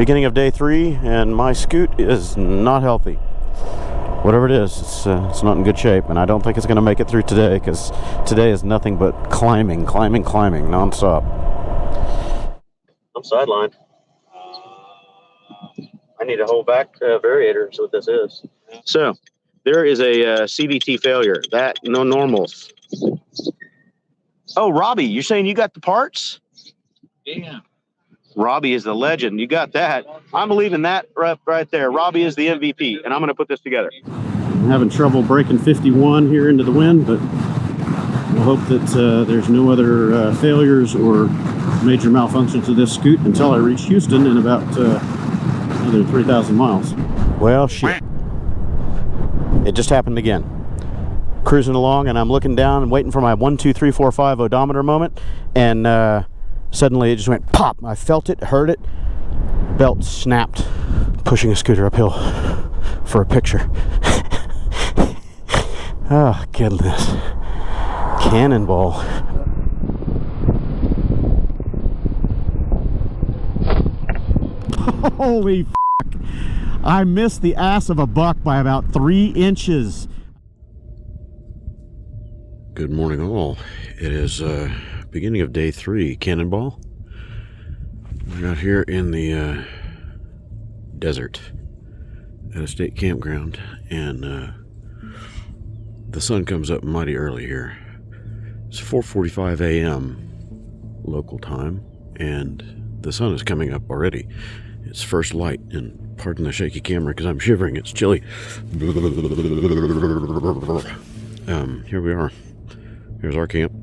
Beginning of day 3, and my Scoot is not healthy. Whatever it is, it's not in good shape, and I don't think it's going to make it through today, because today is nothing but climbing nonstop. I'm sidelined. I need to hold back variator. That's what this is. So there is a CVT failure. That no normals. Oh, Robbie, you're saying you got the parts? Yeah. Robbie is the legend. You got that. I'm believing that right there. Robbie is the MVP, and I'm going to put this together. I'm having trouble breaking 51 here into the wind, but we'll hope that there's no other failures or major malfunctions of this Scoot until I reach Houston in about another 3,000 miles. Well, shit. It just happened again. Cruising along, and I'm looking down and waiting for my 1, 2, 3, 4, 5 odometer moment, and suddenly it just went pop. I felt it, heard it. Belt snapped. Pushing a scooter uphill for a picture. Oh, goodness. Cannonball. Holy fuck. I missed the ass of a buck by about 3 inches. Good morning, all. It is beginning of day 3, Cannonball. We're out here in the desert at a state campground, and the sun comes up mighty early here. It's 4:45 a.m. local time, and the sun is coming up already. It's first light, and pardon the shaky camera because I'm shivering. It's chilly. Here we are. Here's our camp.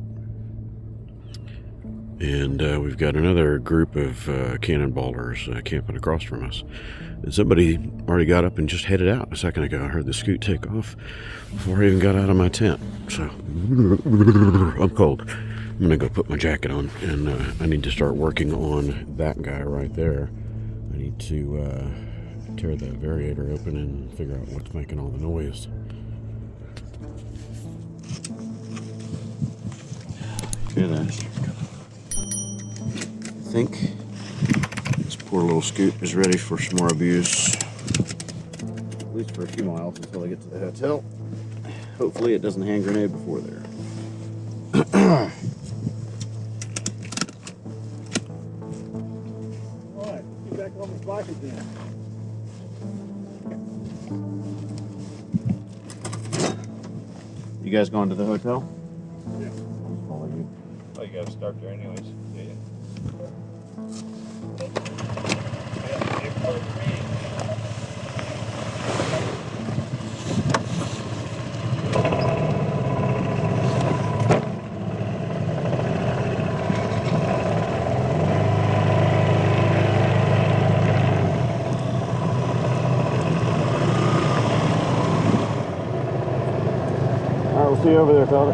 And we've got another group of cannonballers camping across from us. And somebody already got up and just headed out a second ago. I heard the Scoot take off before I even got out of my tent. So, I'm cold. I'm going to go put my jacket on, and I need to start working on that guy right there. I need to tear the variator open and figure out what's making all the noise. Okay, I think this poor little Scoot is ready for some more abuse, at least for a few miles until I get to the hotel. Hopefully it doesn't hand grenade before there. Alright, get back on the bike again. You guys going to the hotel? Yeah. I'll follow you. Oh, you gotta start there anyways. Yeah. Alright, we'll see you over there, fella.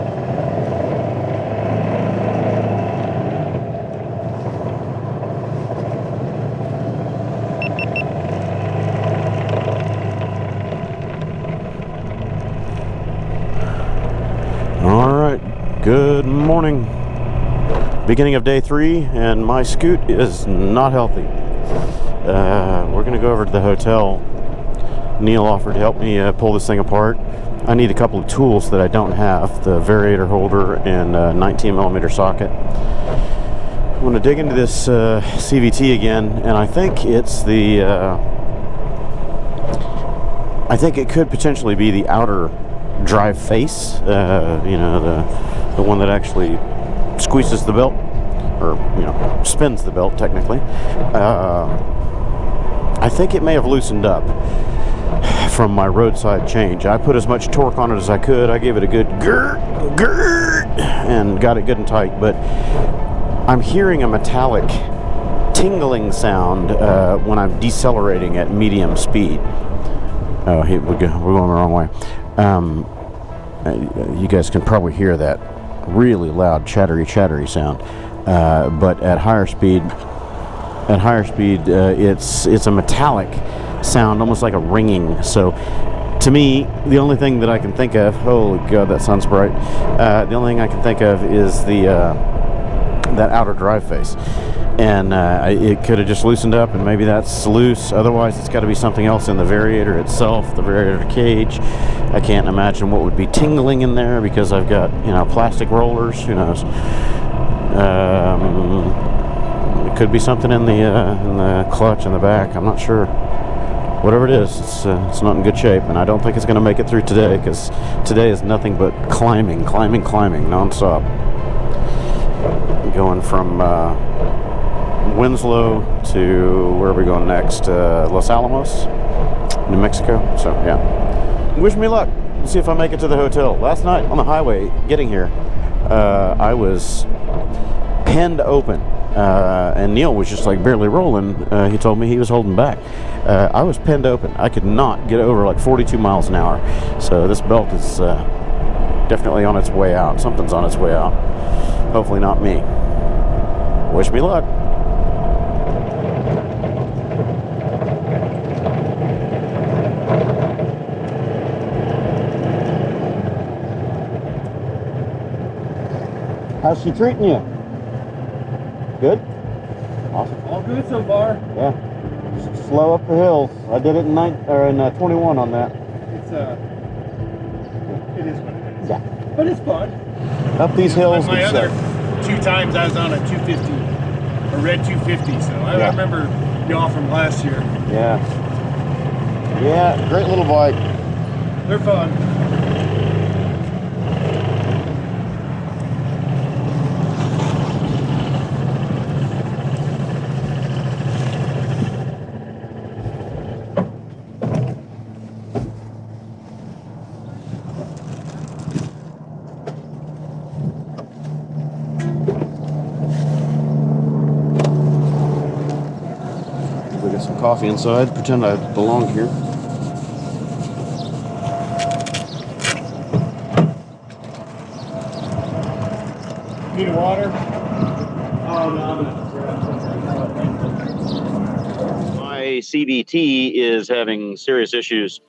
Good morning. Beginning of day 3, and my Scoot is not healthy. We're going to go over to the hotel. Neil offered to help me pull this thing apart. I need a couple of tools that I don't have, the variator holder and 19mm socket. I'm going to dig into this CVT again, and I think it's the I think it could potentially be the outer drive face, you know, the one that actually squeezes the belt, or, you know, spins the belt technically. I think it may have loosened up from my roadside change. I put as much torque on it as I could. I gave it a good grrrt, and got it good and tight, but I'm hearing a metallic tingling sound when I'm decelerating at medium speed. Oh, here we're going the wrong way. You guys can probably hear that really loud chattery sound, but at higher speed it's a metallic sound, almost like a ringing. So to me, the only thing that I can think of, holy god, that sounds bright, the only thing I can think of is the that outer drive face. and it could have just loosened up, and maybe that's loose. Otherwise, it's got to be something else in the variator itself, the variator cage. I can't imagine what would be tingling in there because I've got, you know, plastic rollers. Who knows? It could be something in the clutch in the back. I'm not sure. Whatever it is, it's not in good shape, and I don't think it's going to make it through today, because today is nothing but climbing nonstop. Going from Winslow to, where are we going next? Los Alamos, New Mexico. So yeah, wish me luck. Let's see if I make it to the hotel. Last night on the highway getting here, I was penned open, and Neil was just like barely rolling. He told me he was holding back. I was penned open. I could not get over like 42 miles an hour. So this belt is definitely on its way out. Something's on its way out. Hopefully not me. Wish me luck. How's she treating you? Good? Awesome. All good so far. Yeah. Slow up the hills. I did it in 21 on that. It's it is what it is. Yeah. But it's fun. Up these hills. My other 2 times I was on a 250, a red 250. So I remember y'all from last year. Yeah. Yeah, great little bike. They're fun. Coffee inside, pretend I belong here. Need water? Oh, no. My CVT is having serious issues.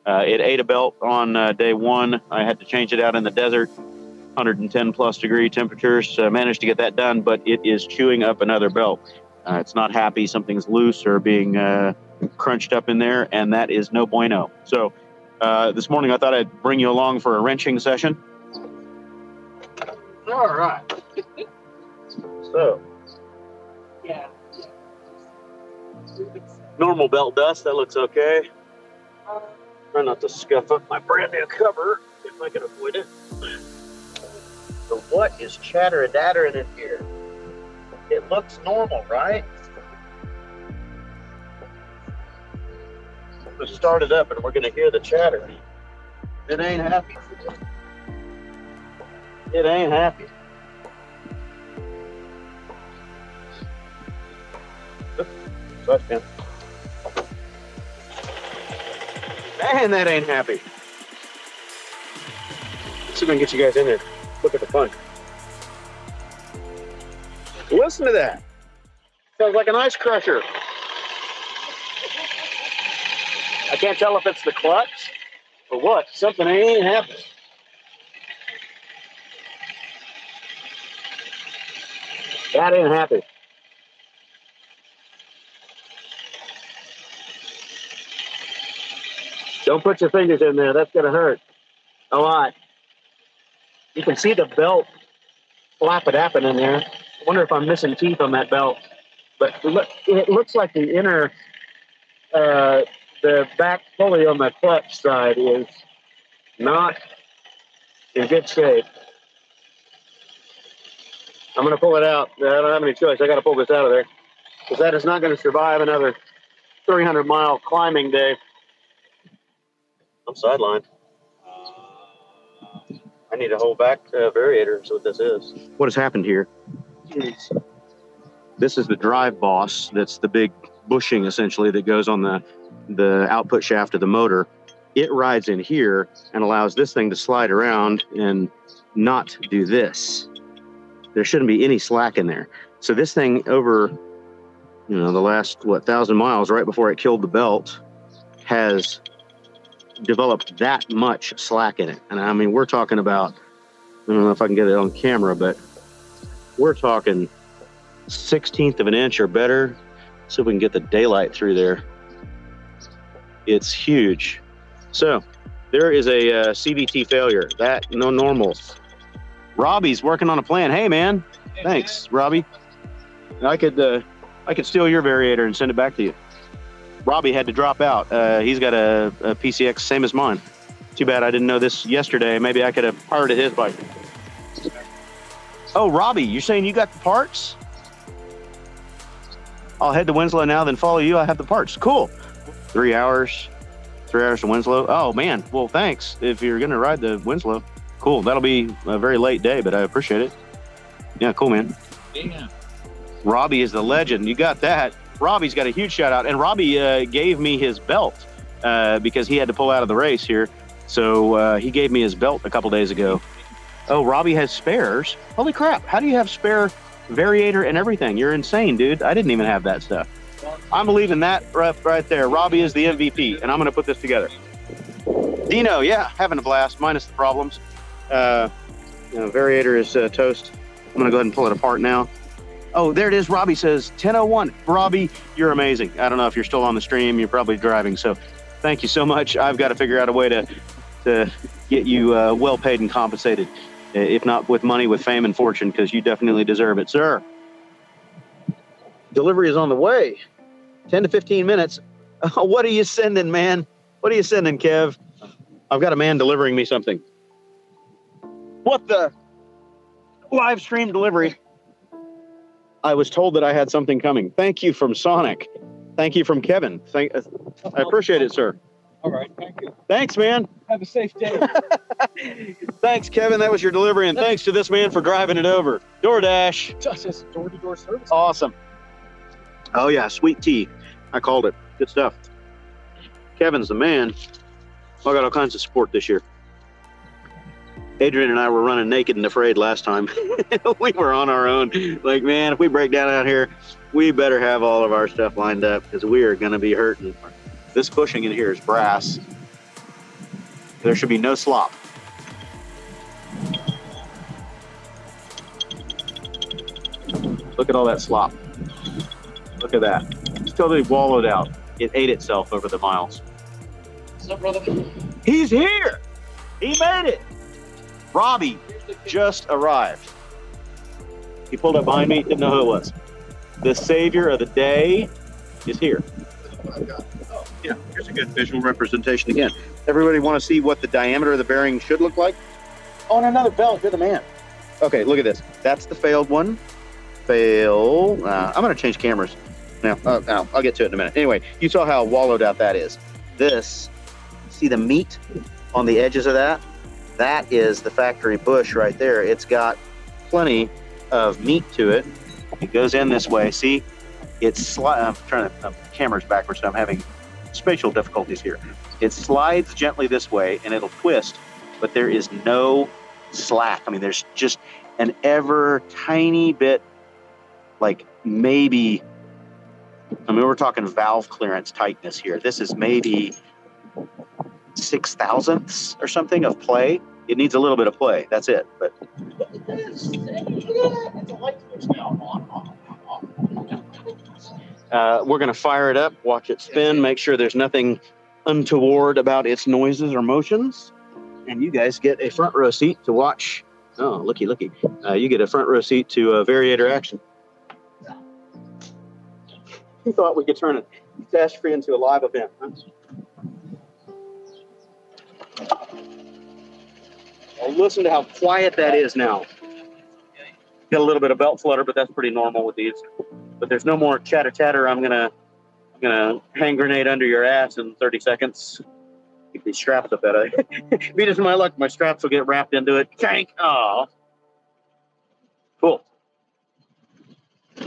It ate a belt on day 1. I had to change it out in the desert, 110 plus degree temperatures. Managed to get that done, but it is chewing up another belt. It's not happy. Something's loose or being crunched up in there, and that is no bueno. So this morning I thought I'd bring you along for a wrenching session. All right. So, Yeah. normal belt dust. That looks okay. Try not to scuff up my brand new cover if I can avoid it. So what is chatter-a-dattering in here? It looks normal, right? Let's start it up and we're gonna hear the chatter. It ain't happy. It ain't happy. Oops, man, that ain't happy. Let's see if I can get you guys in there. Look at the fun. Listen to that. Sounds like an ice crusher. I can't tell if it's the clutch or what. Something ain't happening. That ain't happy. Don't put your fingers in there. That's going to hurt a lot. You can see the belt flap-a-dapping in there. I wonder if I'm missing teeth on that belt. But it looks like the inner, the back pulley on the clutch side is not in good shape. I'm going to pull it out. I don't have any choice. I got to pull this out of there, because that is not going to survive another 300-mile climbing day. I'm sidelined. I need a whole back variator. Is what this is. What has happened here is this is the drive boss. That's the big bushing essentially that goes on the output shaft of the motor. It rides in here and allows this thing to slide around and not do this. There shouldn't be any slack in there. So this thing over, the last 1,000 miles, right before it killed the belt, has developed that much slack in it. And I mean, we're talking about, I don't know if I can get it on camera, but we're talking 1/16 of an inch or better. See if we can get the daylight through there. It's huge. So there is a CVT failure. That no normals. Robbie's working on a plan. Hey man, thanks Robbie. I could steal your variator and send it back to you. Robbie had to drop out. He's got a PCX same as mine. Too bad I didn't know this yesterday. Maybe I could have pirated his bike. Oh, Robbie, you're saying you got the parts? I'll head to Winslow now, then follow you. I have the parts. Cool. 3 hours. 3 hours to Winslow. Oh, man. Well, thanks. If you're going to ride to Winslow. Cool. That'll be a very late day, but I appreciate it. Yeah, cool, man. Yeah. Robbie is the legend. You got that. Robbie's got a huge shout out. And Robbie gave me his belt because he had to pull out of the race here. So he gave me his belt a couple days ago. Oh, Robbie has spares. Holy crap. How do you have spare variator and everything? You're insane, dude. I didn't even have that stuff. I'm believing that right there. Robbie is the MVP, and I'm going to put this together. Dino, yeah, having a blast, minus the problems. Variator is toast. I'm going to go ahead and pull it apart now. Oh, there it is. Robbie says 10:01. Robbie, you're amazing. I don't know if you're still on the stream. You're probably driving, so thank you so much. I've got to figure out a way to get you well paid and compensated. If not with money, with fame and fortune, because you definitely deserve it, sir. Delivery is on the way. 10 to 15 minutes. Oh, what are you sending, man? What are you sending, Kev? I've got a man delivering me something. What the? Live stream delivery. I was told that I had something coming. Thank you from Sonic. Thank you from Kevin. I appreciate it, sir. All right, thank you. Thanks, man. Have a safe day. Thanks, Kevin. That was your delivery, and thanks to this man for driving it over. DoorDash. Just door-to-door service. Awesome. Oh, yeah, sweet tea. I called it. Good stuff. Kevin's the man. I got all kinds of support this year. Adrian and I were running naked and afraid last time. We were on our own. Like, man, if we break down out here, we better have all of our stuff lined up because we are going to be hurting. This bushing in here is brass. There should be no slop. Look at all that slop. Look at that. It's totally wallowed out. It ate itself over the miles. What's up, brother? He's here. He made it. Robbie just arrived. He pulled up behind me, didn't know who it was. The savior of the day is here. Oh, yeah, here's a good visual representation again. Everybody want to see what the diameter of the bearing should look like? Oh, and another belt. You're the man. Okay, look at this. That's the failed one. Fail. I'm going to change cameras. Now, I'll get to it in a minute. Anyway, you saw how wallowed out that is. This, see the meat on the edges of that? That is the factory bush right there. It's got plenty of meat to it. It goes in this way. See, I'm trying to, camera's backwards, so I'm having spatial difficulties here. It slides gently this way and it'll twist, but there is no slack. I mean, there's just an ever tiny bit, like maybe, we're talking valve clearance tightness here. This is maybe 6 thousandths or something of play. It needs a little bit of play. That's it. But It's a light switch now. we're going to fire it up, watch it spin, make sure there's nothing untoward about its noises or motions. And you guys get a front row seat to watch. Oh, looky. You get a front row seat to variator action. Who thought we could turn a catastrophe into a live event? Huh? Well, listen to how quiet that is now. Got a little bit of belt flutter, but that's pretty normal with these. But there's no more chatter. I'm gonna hand grenade under your ass in 30 seconds. Keep these straps up that Be just my luck, my straps will get wrapped into it. Tank. Oh, cool. Yeah,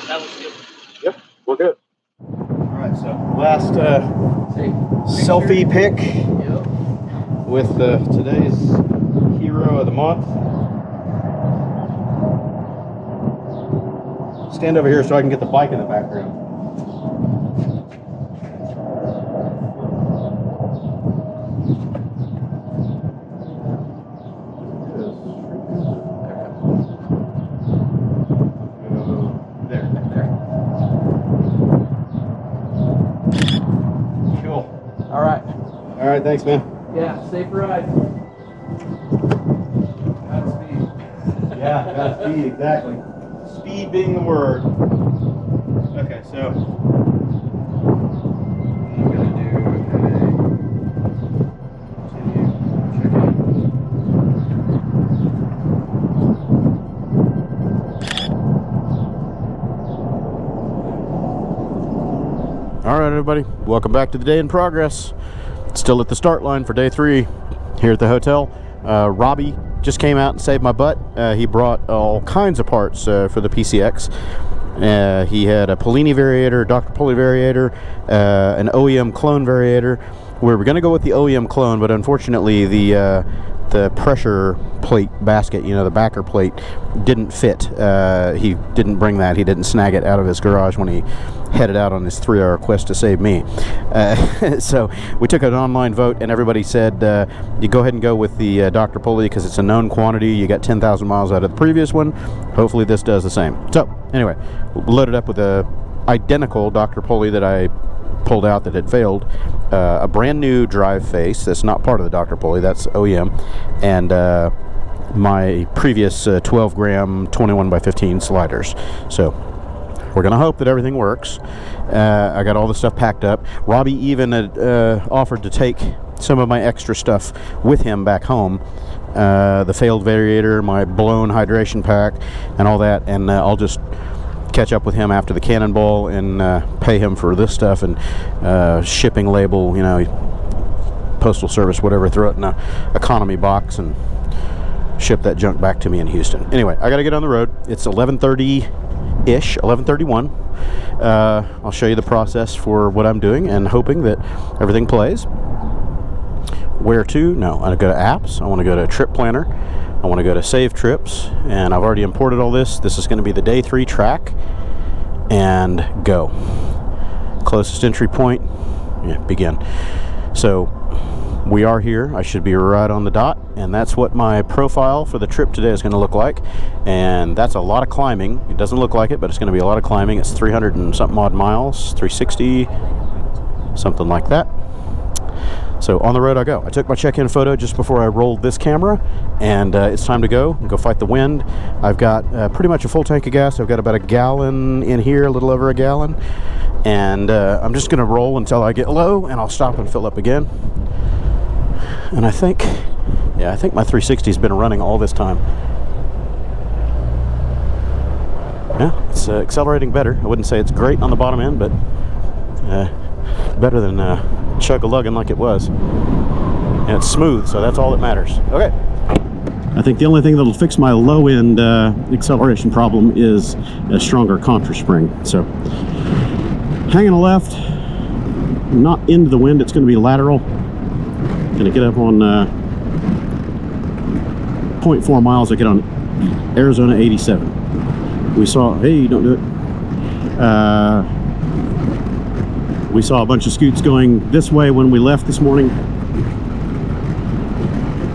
that was good. Yep, we're good. All right, so last selfie pick with today's hero of the month. Stand over here so I can get the bike in the background. right, thanks, man. Yeah, safe ride. Godspeed. Yeah, Godspeed, exactly. Speed being the word. Okay, so I'm gonna do All right, everybody, welcome back to the day in progress. Still at the start line for day 3 here at the hotel. Robbie just came out and saved my butt. He brought all kinds of parts for the PCX. He had a Polini variator, Dr. Pulley variator, an OEM clone variator. We were going to go with the OEM clone, but unfortunately the pressure plate basket, you know, the backer plate, didn't fit. He didn't bring that. He didn't snag it out of his garage when he headed out on his 3-hour quest to save me. So we took an online vote, and everybody said you go ahead and go with the Dr. Pulley because it's a known quantity. You got 10,000 miles out of the previous one. Hopefully this does the same. So anyway, loaded up with a identical Dr. Pulley that I pulled out that had failed, a brand new drive face that's not part of the Dr. Pulley, that's OEM, and my previous 12 gram 21 by 15 sliders. So we're gonna hope that everything works. I got all the stuff packed up. Robbie even had offered to take some of my extra stuff with him back home, the failed variator, my blown hydration pack, and all that, and I'll just catch up with him after the Cannonball and pay him for this stuff and shipping label, you know, postal service, whatever, throw it in a economy box and ship that junk back to me in Houston. Anyway, I gotta get on the road. It's 11:30-ish, 11:31. I'll show you the process for what I'm doing and hoping that everything plays. Where to? No, I want to go to apps. I want to go to trip planner. I want to go to save trips, and I've already imported all this. This is going to be the day 3 track, and go. Closest entry point, yeah, begin. So we are here. I should be right on the dot, and that's what my profile for the trip today is going to look like. And that's a lot of climbing. It doesn't look like it, but it's going to be a lot of climbing. It's 300 and something odd miles, 360, something like that. So on the road I go. I took my check-in photo just before I rolled this camera, and it's time to go fight the wind. I've got pretty much a full tank of gas. I've got about a gallon in here, a little over a gallon, and I'm just gonna roll until I get low, and I'll stop and fill up again. And I think my 360's been running all this time. Yeah, it's accelerating better. I wouldn't say it's great on the bottom end, but better than chug-a-lugging like it was. And it's smooth, so that's all that matters. Okay. I think the only thing that'll fix my low-end acceleration problem is a stronger contra spring. So, hanging a left, not into the wind, it's going to be lateral. Gonna get up on 0.4 miles. I get on Arizona 87. We saw, hey, don't do it. We saw a bunch of scoots going this way when we left this morning.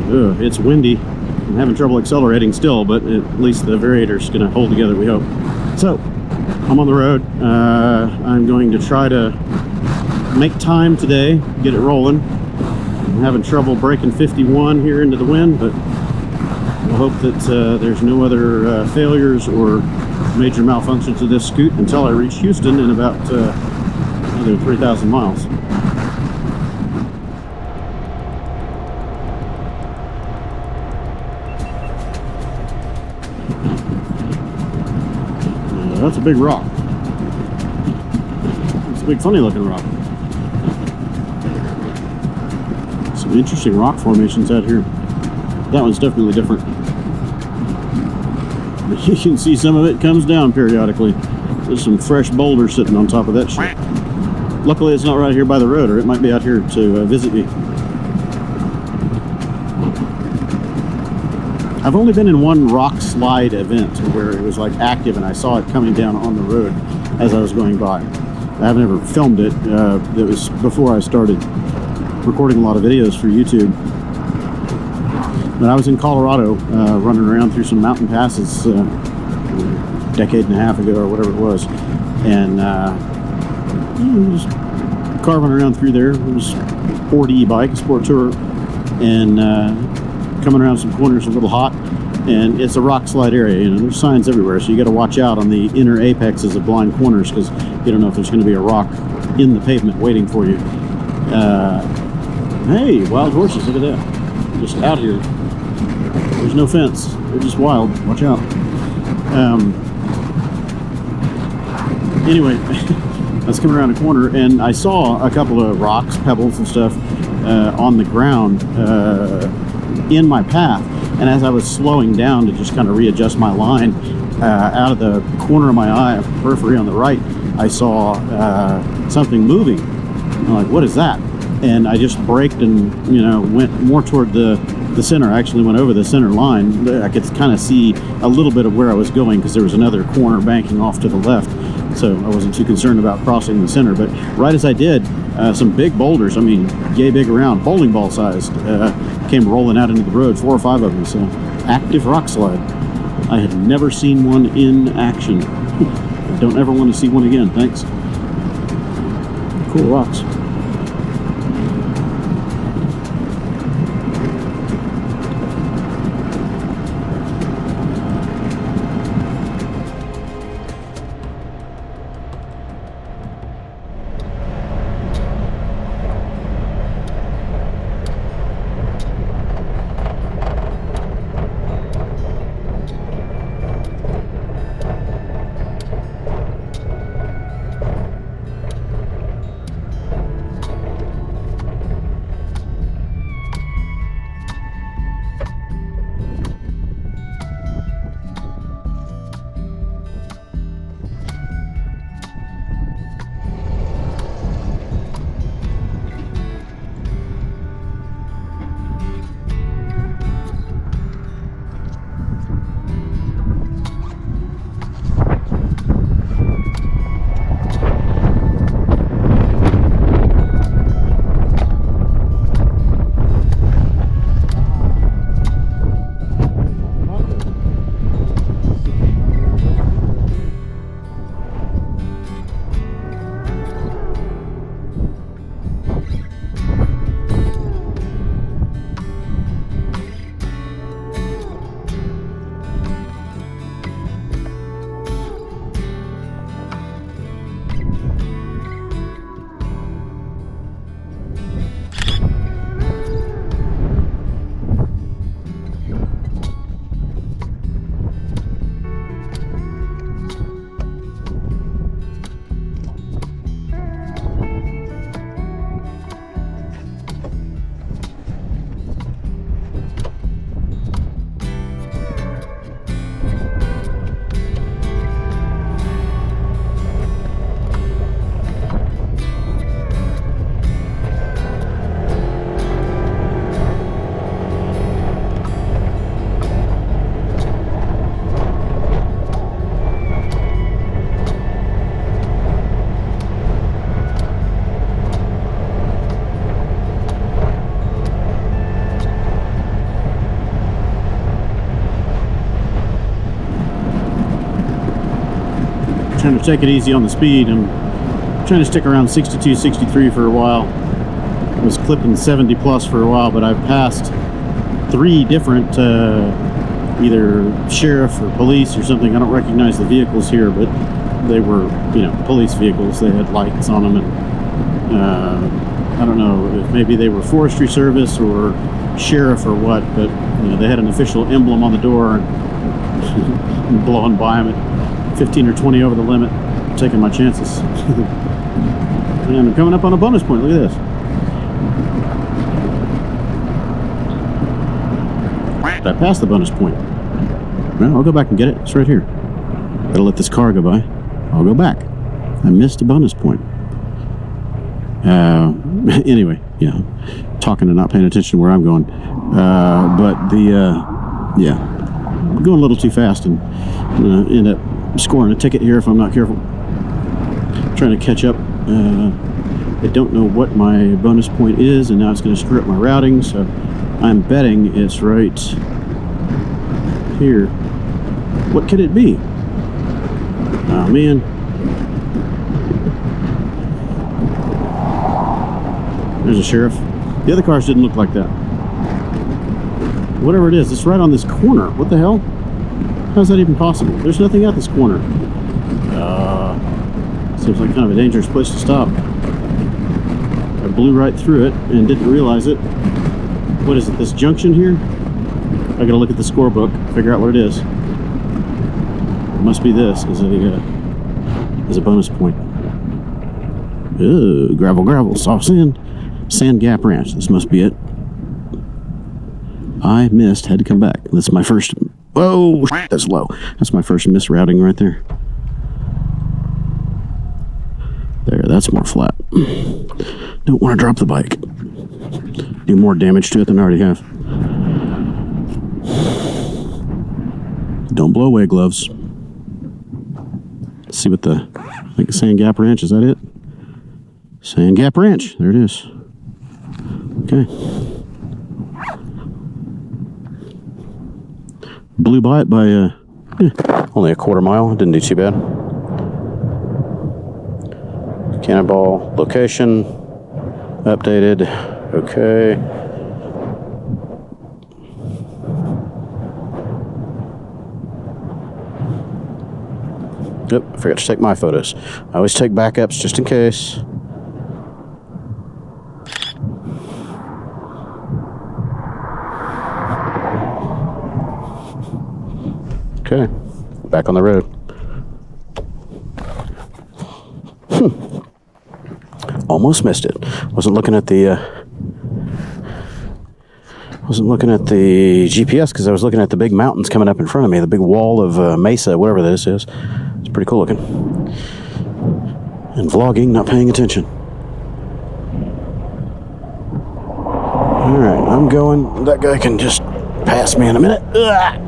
Ugh, it's windy. I'm having trouble accelerating still, but at least the variator's gonna hold together, we hope. So, I'm on the road. I'm going to try to make time today, get it rolling. I'm having trouble breaking 51 here into the wind, but we'll hope that there's no other failures or major malfunctions of this scoot until I reach Houston in about another 3,000 miles. That's a big rock. It's a big funny looking rock. Some interesting rock formations out here. That one's definitely different. You can see some of it comes down periodically. There's some fresh boulders sitting on top of that shit. Luckily it's not right here by the road, or it might be out here to visit me. I've only been in one rock slide event where it was like active and I saw it coming down on the road as I was going by. I haven't ever filmed it. It was before I started recording a lot of videos for YouTube. But I was in Colorado running around through some mountain passes a decade and a half ago or whatever it was. And just carving around through there. It was 40 e-bike, a sport tour, and coming around some corners a little hot. And it's a rock slide area, you know, there's signs everywhere, so you got to watch out on the inner apexes of blind corners because you don't know if there's going to be a rock in the pavement waiting for you. Hey, wild horses, look at that. Just out here. There's no fence. They're just wild. Watch out. Anyway, I was coming around a corner and I saw a couple of rocks, pebbles and stuff on the ground in my path. And as I was slowing down to just kind of readjust my line, out of the corner of my eye, periphery on the right, I saw something moving. I'm like, what is that? And I just braked and, you know, went more toward the center. I actually went over the center line. I could kind of see a little bit of where I was going because there was another corner banking off to the left. So I wasn't too concerned about crossing the center. But right as I did, some big boulders, I mean, yay big around, bowling ball sized, came rolling out into the road, 4 or 5 of them. So active rock slide. I had never seen one in action. I don't ever want to see one again. Thanks. Cool rocks. Trying to take it easy on the speed. I'm trying to stick around 62, 63 for a while. I was clipping 70 plus for a while, but I've passed 3 different either sheriff or police or something. I don't recognize the vehicles here, but they were, you know, police vehicles. They had lights on them, and I don't know if maybe they were forestry service or sheriff or what, but you know, they had an official emblem on the door and blowing by them at 15 or 20 over the limit, taking my chances. And I'm coming up on a bonus point. Look at this. Did I pass the bonus point? Well, I'll go back and get it. It's right here. Gotta let this car go by. I'll go back. I missed a bonus point. Anyway, yeah, talking and not paying attention to where I'm going. But the, yeah, going a little too fast and end up scoring a ticket here if I'm not careful. Trying to catch up. I don't know what my bonus point is, and now it's going to screw up my routing, so I'm betting it's right here. What could it be? Oh man. There's a sheriff. The other cars didn't look like that. Whatever it is, it's right on this corner. What the hell? How's that even possible? There's nothing at this corner. Seems like kind of a dangerous place to stop. I blew right through it and didn't realize it. What is it, this junction here? I gotta look at the scorebook, figure out what it is. It must be this as a bonus point. Ooh, gravel, soft sand. Sand Gap Ranch, this must be it. I missed, had to come back. That's my first, whoa, that's low. That's my first misrouting right there. There, that's more flat. Don't want to drop the bike. Do more damage to it than I already have. Don't blow away, gloves. Let's see what I think Sand Gap Ranch, is that it? Sand Gap Ranch, there it is. Okay. Blew by it by only a quarter mile. Didn't do too bad. Cannonball location updated. Okay. Yep, I forgot to take my photos. I always take backups just in case. Okay, back on the road. Almost missed it. Wasn't looking at the GPS because I was looking at the big mountains coming up in front of me, the big wall of mesa, whatever this is. It's pretty cool looking. And vlogging, not paying attention. All right, I'm going. That guy can just pass me in a minute. Ugh.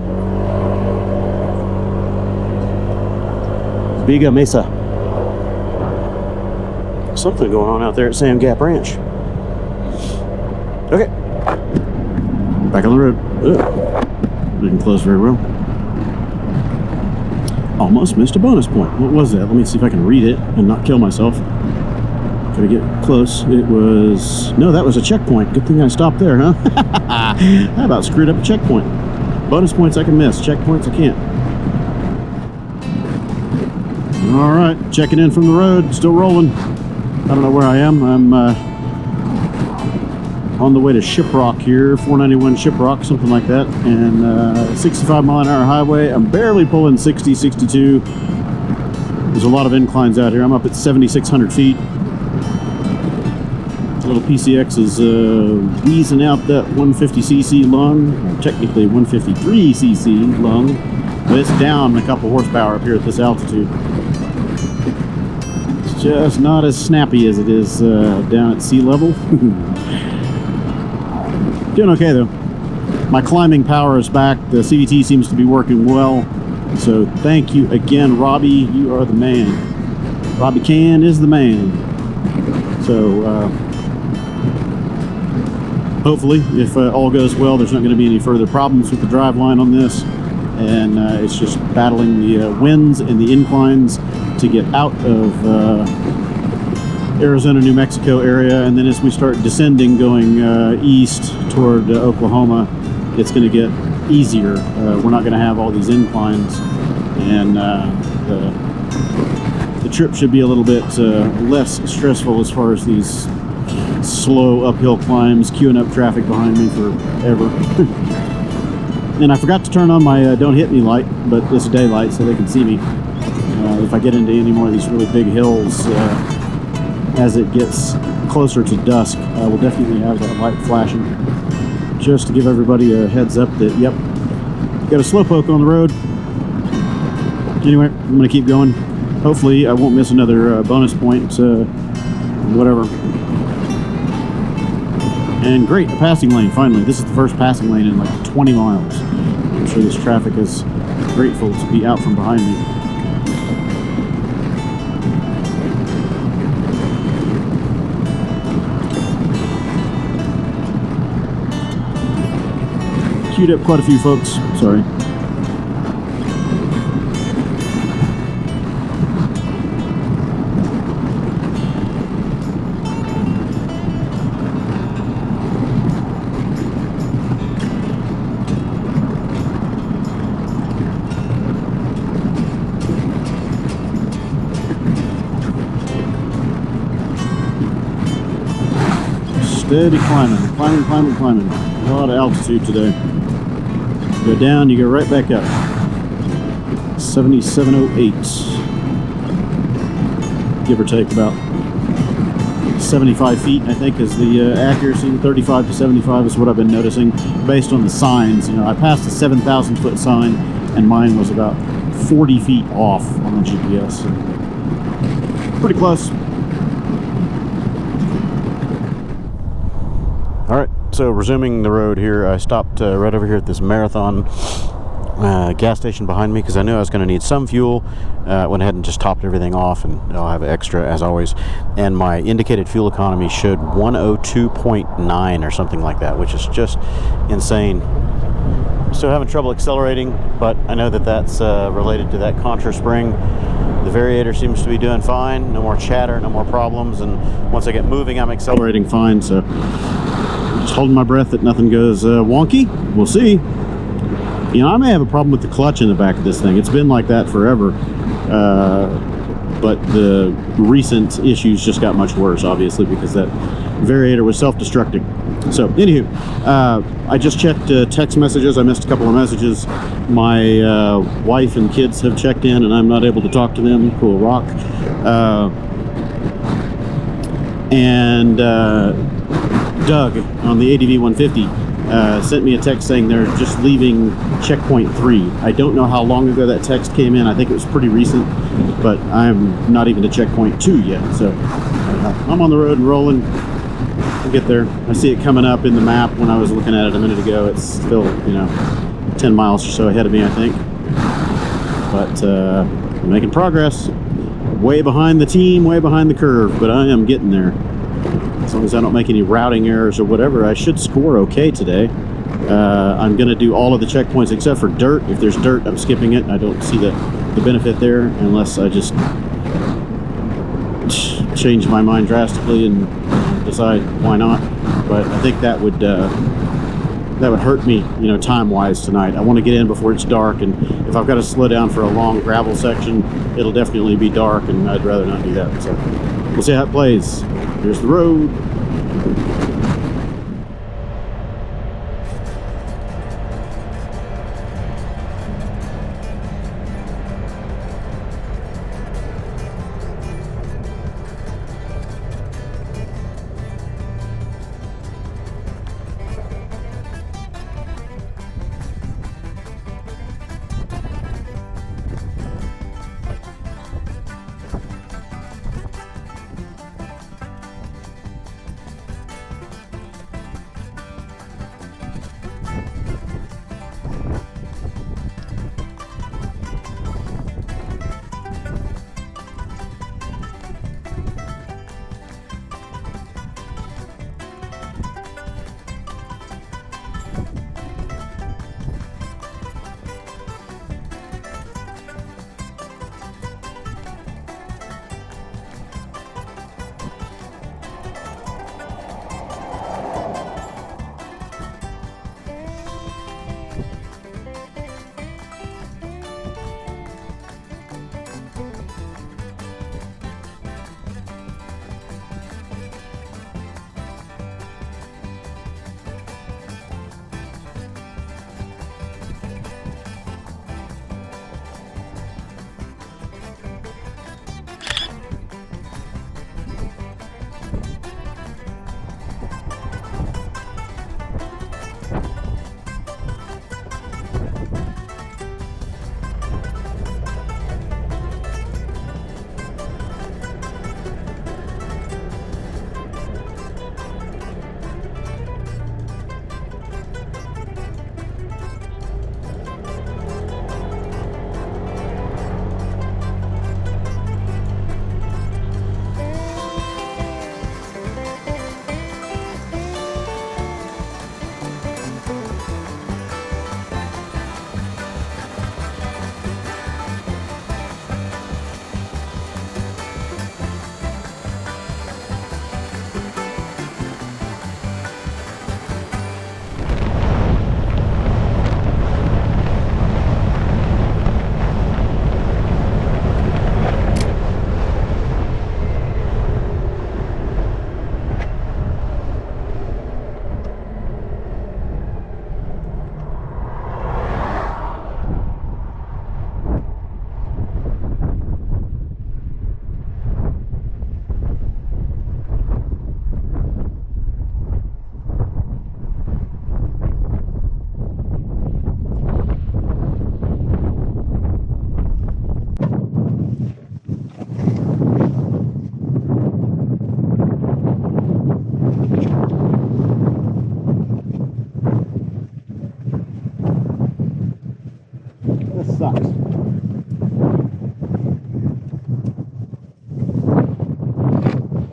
Biga Mesa. Something going on out there at Sand Gap Ranch. Okay. Back on the road. Ugh. Didn't close very well. Almost missed a bonus point. What was that? Let me see if I can read it and not kill myself. Gotta get close. It was... No, that was a checkpoint. Good thing I stopped there, huh? I about screwed up a checkpoint. Bonus points I can miss. Checkpoints I can't. All right, checking in from the road, still rolling. I don't know where I am. I'm on the way to Shiprock here, 491 Shiprock, something like that, and 65 mile an hour highway. I'm barely pulling 60, 62. There's a lot of inclines out here. I'm up at 7,600 feet. Little PCX is wheezing out that 150cc lung, or technically 153cc lung, but it's down a couple horsepower up here at this altitude. Just not as snappy as it is down at sea level. Doing okay though. My climbing power is back. The CVT seems to be working well. So thank you again, Robbie. You are the man. Robbie Can is the man. So hopefully, if all goes well, there's not going to be any further problems with the driveline on this. And it's just battling the winds and the inclines to get out of Arizona, New Mexico area, and then as we start descending going east toward Oklahoma, it's going to get easier. We're not going to have all these inclines, and the trip should be a little bit less stressful as far as these slow uphill climbs, queuing up traffic behind me forever. And I forgot to turn on my don't hit me light, but it's daylight so they can see me. If I get into any more of these really big hills, as it gets closer to dusk, I will definitely have that light flashing, just to give everybody a heads up that, yep, got a slowpoke on the road. Anyway, I'm going to keep going. Hopefully I won't miss another bonus point, whatever. And great, a passing lane, finally. This is the first passing lane in like 20 miles. I'm sure this traffic is grateful to be out from behind me. Queued up quite a few folks, sorry. Steady climbing. A lot of altitude today. You go down, you go right back up. 7708. Give or take about 75 feet, I think, is the accuracy. 35 to 75 is what I've been noticing based on the signs. You know, I passed a 7,000 foot sign and mine was about 40 feet off on the GPS. So pretty close. All right, so resuming the road here, I stopped right over here at this Marathon gas station behind me because I knew I was going to need some fuel. Went ahead and just topped everything off, and I'll have extra as always. And my indicated fuel economy showed 102.9 or something like that, which is just insane. Still having trouble accelerating, but I know that that's related to that contra spring. The variator seems to be doing fine. No more chatter, no more problems, and once I get moving, I'm accelerating fine. So just holding my breath that nothing goes wonky. We'll see. You know, I may have a problem with the clutch in the back of this thing. It's been like that forever, but the recent issues just got much worse, obviously, because that variator was self-destructing. So, anywho, I just checked text messages. I missed a couple of messages. My wife and kids have checked in, and I'm not able to talk to them. Cool rock. And Doug on the ADV 150 sent me a text saying they're just leaving checkpoint 3. I don't know how long ago that text came in. I think it was pretty recent, but I'm not even to checkpoint 2 yet. So I'm on the road and rolling. I'll get there. I see it coming up in the map when I was looking at it a minute ago. It's still, you know, 10 miles or so ahead of me, I think. But I'm making progress. Way behind the team, way behind the curve, but I am getting there. As long as I don't make any routing errors or whatever, I should score okay today. I'm going to do all of the checkpoints except for dirt. If there's dirt, I'm skipping it. I don't see the benefit there unless I just change my mind drastically and decide why not. But I think that would hurt me, you know, time-wise tonight. I want to get in before it's dark, and if I've got to slow down for a long gravel section, it'll definitely be dark, and I'd rather not do that. So we'll see how it plays. Here's the road.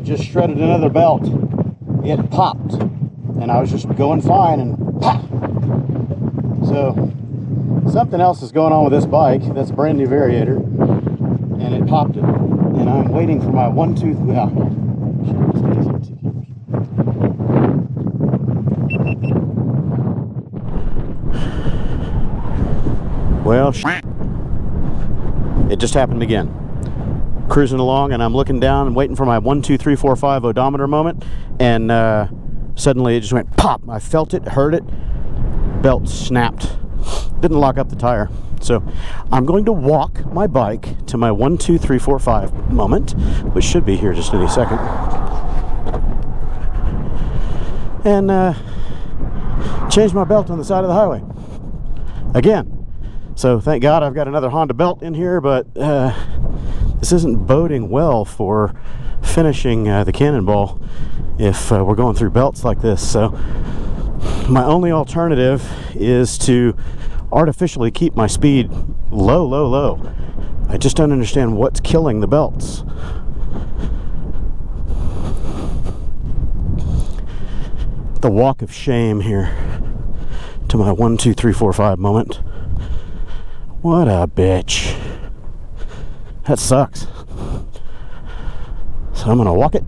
just shredded another belt. It popped, and I was just going fine, and pop. So something else is going on with this bike. That's a brand new variator, and it popped it. And I'm waiting for my 1-2. Well, it just happened again. Cruising along, and I'm looking down and waiting for my 1, 2, 3, 4, 5 odometer moment, and suddenly it just went pop. I felt it, heard it, belt snapped. Didn't lock up the tire. So I'm going to walk my bike to my 1, 2, 3, 4, 5 moment, which should be here just any second, and change my belt on the side of the highway again. So thank God I've got another Honda belt in here, but this isn't boding well for finishing the Cannonball if we're going through belts like this. So my only alternative is to artificially keep my speed low. I just don't understand what's killing the belts. The walk of shame here to my 1, 2, 3, 4, 5 moment. What a bitch. That sucks. So I'm gonna walk it.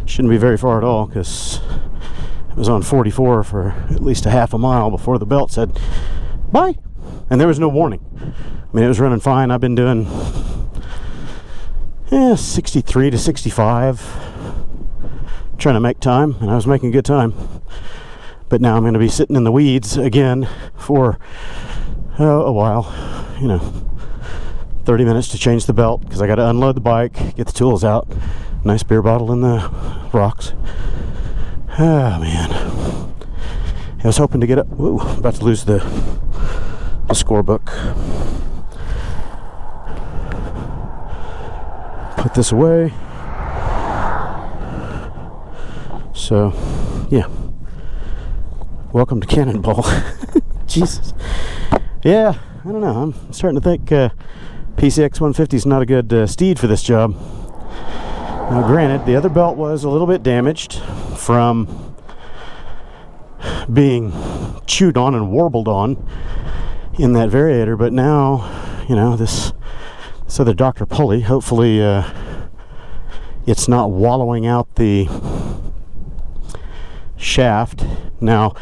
Shouldn't be very far at all, because it was on 44 for at least a half a mile before the belt said bye, and there was no warning. I mean, it was running fine. I've been doing 63 to 65, trying to make time, and I was making good time. But now I'm going to be sitting in the weeds again for a while, 30 minutes to change the belt, because I got to unload the bike, get the tools out. Nice beer bottle in the rocks. Oh man, I was hoping to get up. Whoa, about to lose the scorebook. Put this away. So yeah, welcome to Cannonball. Jesus. Yeah, I don't know, I'm starting to think PCX 150 is not a good steed for this job. Now granted, the other belt was a little bit damaged from being chewed on and warbled on in that variator, but now, this other Dr. Pulley, hopefully it's not wallowing out the shaft. Now,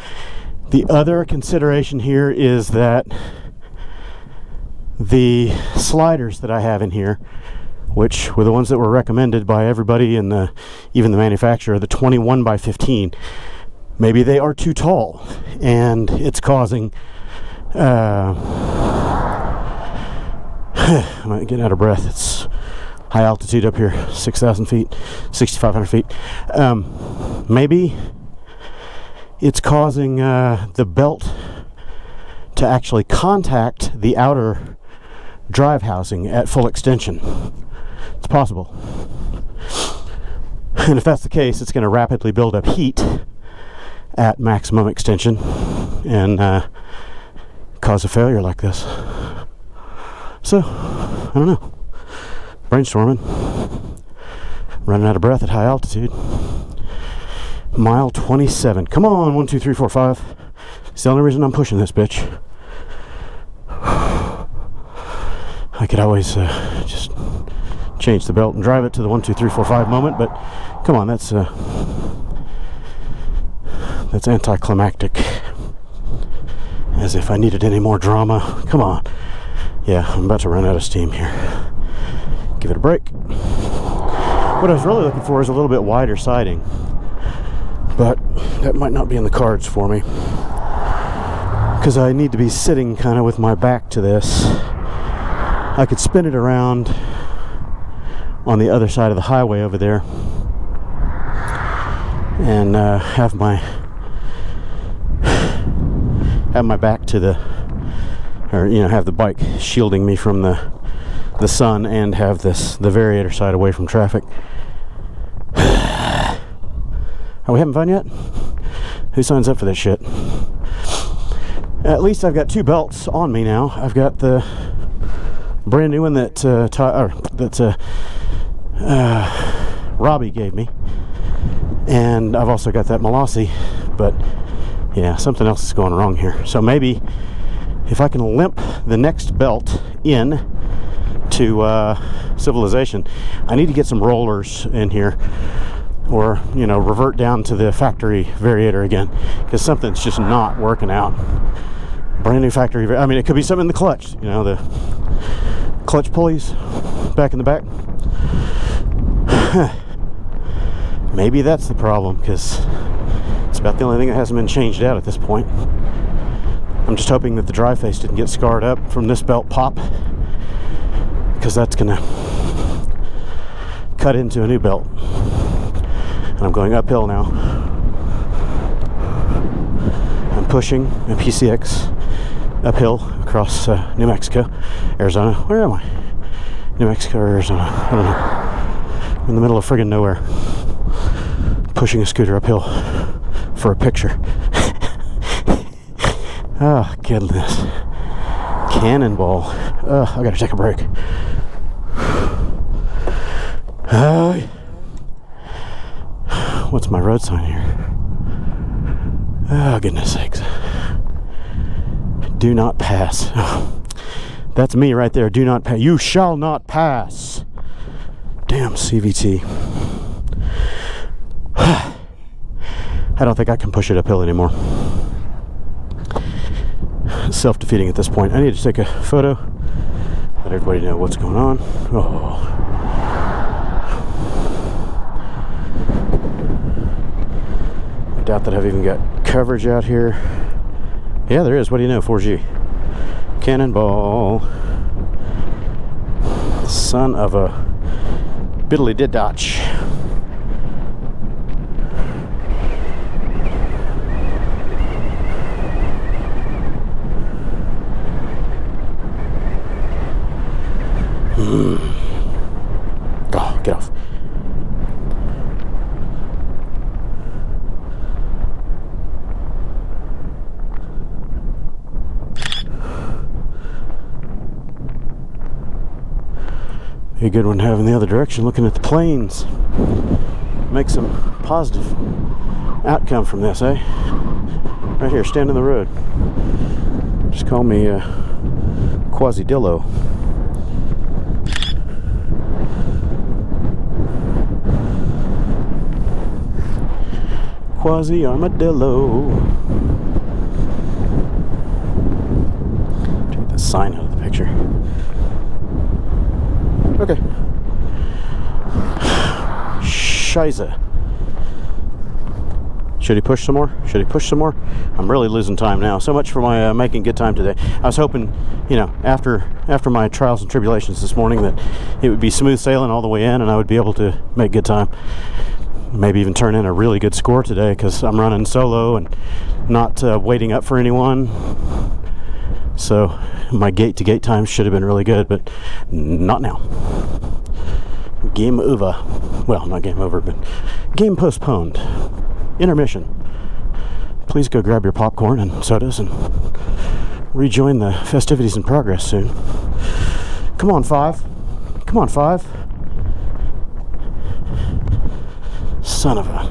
the other consideration here is that the sliders that I have in here, which were the ones that were recommended by everybody and even the manufacturer, the 21 by 15, maybe they are too tall, and it's causing I might get out of breath. It's high altitude up here, 6,000 feet, 6,500 feet. Maybe it's causing the belt to actually contact the outer drive housing at full extension. It's possible. And if that's the case, it's going to rapidly build up heat at maximum extension and cause a failure like this. So, I don't know. Brainstorming. Running out of breath at high altitude. Mile 27. Come on, 1, 2, 3, 4, 5. It's the only reason I'm pushing this bitch. I could always just change the belt and drive it to the 1, 2, 3, 4, 5 moment, but come on, that's anticlimactic. As if I needed any more drama. Come on. Yeah, I'm about to run out of steam here. Give it a break. What I was really looking for is a little bit wider siding, but that might not be in the cards for me, because I need to be sitting kind of with my back to this. I could spin it around on the other side of the highway over there and have my back to the, or have the bike shielding me from the sun, and have the variator side away from traffic. Are we having fun yet? Who signs up for this shit? At least I've got 2 belts on me now. I've got the brand new one that Robbie gave me. And I've also got that Molossi, but yeah, something else is going wrong here. So maybe if I can limp the next belt in to Civilization, I need to get some rollers in here, or, you know, revert down to the factory variator again, because something's just not working out. Brand new factory, I mean, it could be something in the clutch, you know, the clutch pulleys back in the back. Maybe that's the problem, because it's about the only thing that hasn't been changed out at this point. I'm just hoping that the drive face didn't get scarred up from this belt pop, because that's gonna cut into a new belt. And I'm going uphill now. I'm pushing a PCX uphill across New Mexico, Arizona. Where am I? New Mexico or Arizona? I don't know. I'm in the middle of friggin' nowhere, pushing a scooter uphill for a picture. Oh, goodness. Cannonball. I gotta take a break. What's my road sign here? Oh, goodness sakes. Do not pass. Oh, that's me right there. Do not pass. You shall not pass. Damn CVT. I don't think I can push it uphill anymore. Self-defeating at this point. I need to take a photo, let everybody know what's going on. Oh. I doubt that I've even got coverage out here. Yeah, there is. What do you know? 4G. Cannonball. Son of a biddly did dotch. Oh, get off. Be a good one to have in the other direction, looking at the plains. Make some positive outcome from this, eh? Right here, stand in the road. Just call me Quasidillo. Quasi armadillo. Take the sign out of the picture. Okay. Scheiße. Should he push some more? Should he push some more? I'm really losing time now. So much for my making good time today. I was hoping, you know, after my trials and tribulations this morning, that it would be smooth sailing all the way in and I would be able to make good time. Maybe even turn in a really good score today, because I'm running solo and not waiting up for anyone. So my gate to gate time should have been really good, but not now. Game over. Well, not game over, but game postponed. Intermission. Please go grab your popcorn and sodas and rejoin the festivities in progress soon. Come on, 5. Come on, 5. Son of a...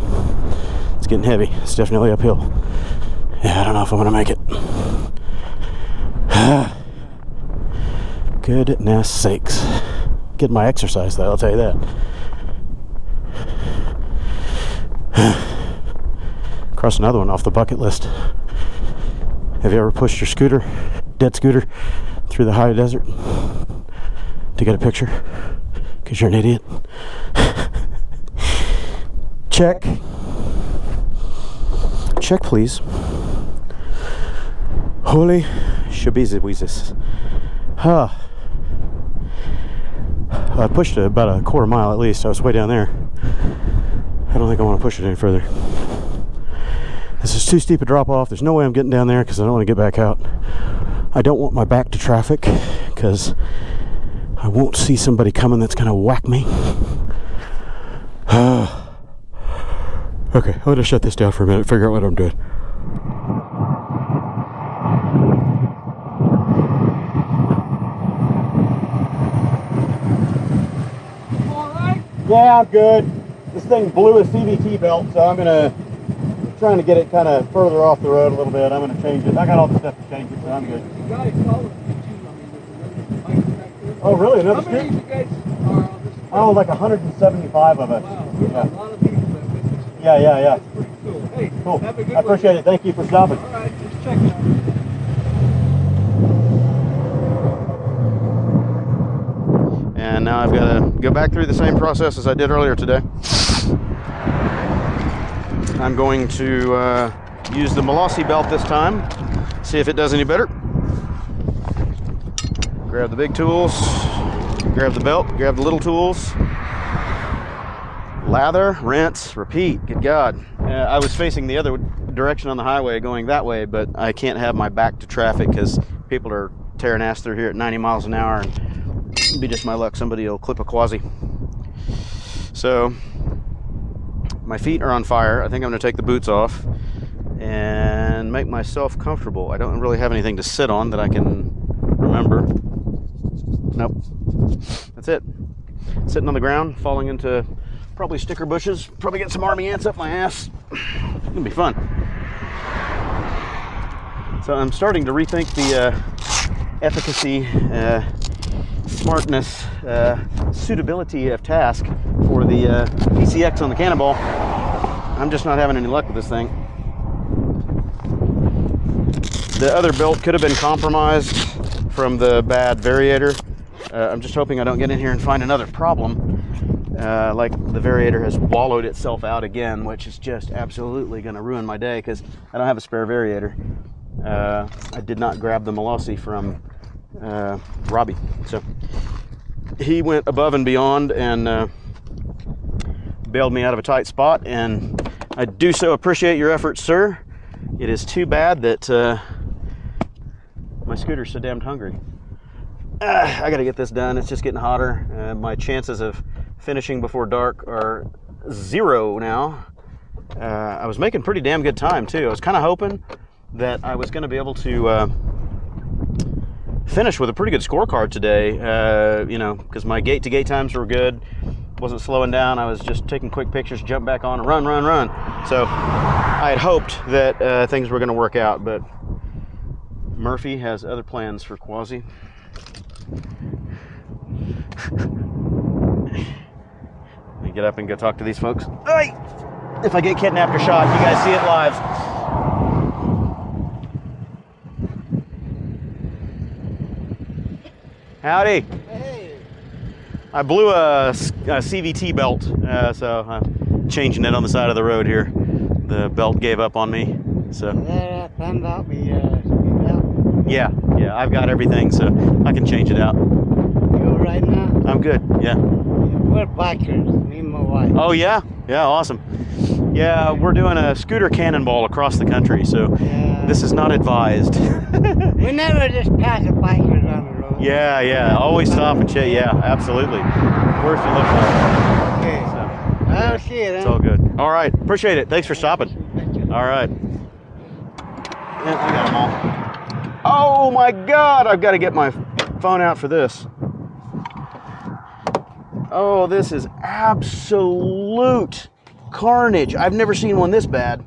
It's getting heavy. It's definitely uphill. Yeah, I don't know if I'm gonna make it. Goodness sakes. Get my exercise though, I'll tell you that. Cross another one off the bucket list. Have you ever pushed your scooter, dead scooter, through the high desert to get a picture? Because you're an idiot. Check. Check, please. Holy shabizzy-weezes. I pushed it about a quarter mile at least. I was way down there. I don't think I want to push it any further. This is too steep a drop off. There's no way I'm getting down there because I don't want to get back out. I don't want my back to traffic because I won't see somebody coming that's going to whack me. Okay, I'm going to shut this down for a minute, figure out what I'm doing. All right? Yeah, I'm good. This thing blew a CVT belt, so I'm trying to get it kind of further off the road a little bit. I'm gonna change it. I got all the stuff to change it, so I'm good. You guys call it too. Oh, really? Another How many of scoot? you guys are on this? Oh, like 175 of us. Wow, there's Yeah. a lot of people that witness. Yeah. That's pretty cool. Hey, Cool. have a good I appreciate it. Thank you for stopping. All right, just check it out. And now I've got to go back through the same process as I did earlier today. I'm going to use the Molossi belt this time, see if it does any better. Grab the big tools, grab the belt, grab the little tools. Lather, rinse, repeat. Good God. I was facing the other direction on the highway going that way, but I can't have my back to traffic because people are tearing ass through here at 90 miles an hour, and it'll be just my luck. Somebody will clip a Quasi. So my feet are on fire. I think I'm going to take the boots off and make myself comfortable. I don't really have anything to sit on that I can remember. Nope. That's it. Sitting on the ground, falling into probably sticker bushes, probably get some army ants up my ass. It's gonna be fun. So I'm starting to rethink the efficacy, smartness, suitability of task for the PCX on the Cannonball. I'm just not having any luck with this thing. The other belt could have been compromised from the bad variator. I'm just hoping I don't get in here and find another problem. Like the variator has wallowed itself out again, which is just absolutely going to ruin my day because I don't have a spare variator. I did not grab the Molossi from Robbie, so he went above and beyond and bailed me out of a tight spot, and I do so appreciate your efforts, sir. It is too bad that my scooter's so damned hungry. I gotta get this done. It's just getting hotter. My chances of finishing before dark are 0 now. I was making pretty damn good time too. I was kind of hoping that I was going to be able to finish with a pretty good scorecard today, you know, because my gate-to-gate times were good. Wasn't slowing down. I was just taking quick pictures, jump back on, and run. So I had hoped that things were going to work out, but Murphy has other plans for Quasi. Let me get up and go talk to these folks. Hey! If I get kidnapped or shot, you guys see it live. Howdy. Hey. I blew a CVT belt, so I'm changing it on the side of the road here. The belt gave up on me, so. Yeah, I've got everything, so I can change it out. You right now? I'm good, yeah. We're bikers, me and my wife. Oh, yeah? Yeah, awesome. Yeah, we're doing a Scooter Cannonball across the country, so Yeah. this is not advised. We never just pass the bikers on the road. Yeah, always stop and chat. Yeah, absolutely. Worst you look for. Okay. So, I'll see you then. it's all good. All right, appreciate it. Thanks for stopping. All right. Yeah, I got them all. Oh my God, I've got to get my phone out for this. Oh, this is absolute carnage. I've never seen one this bad.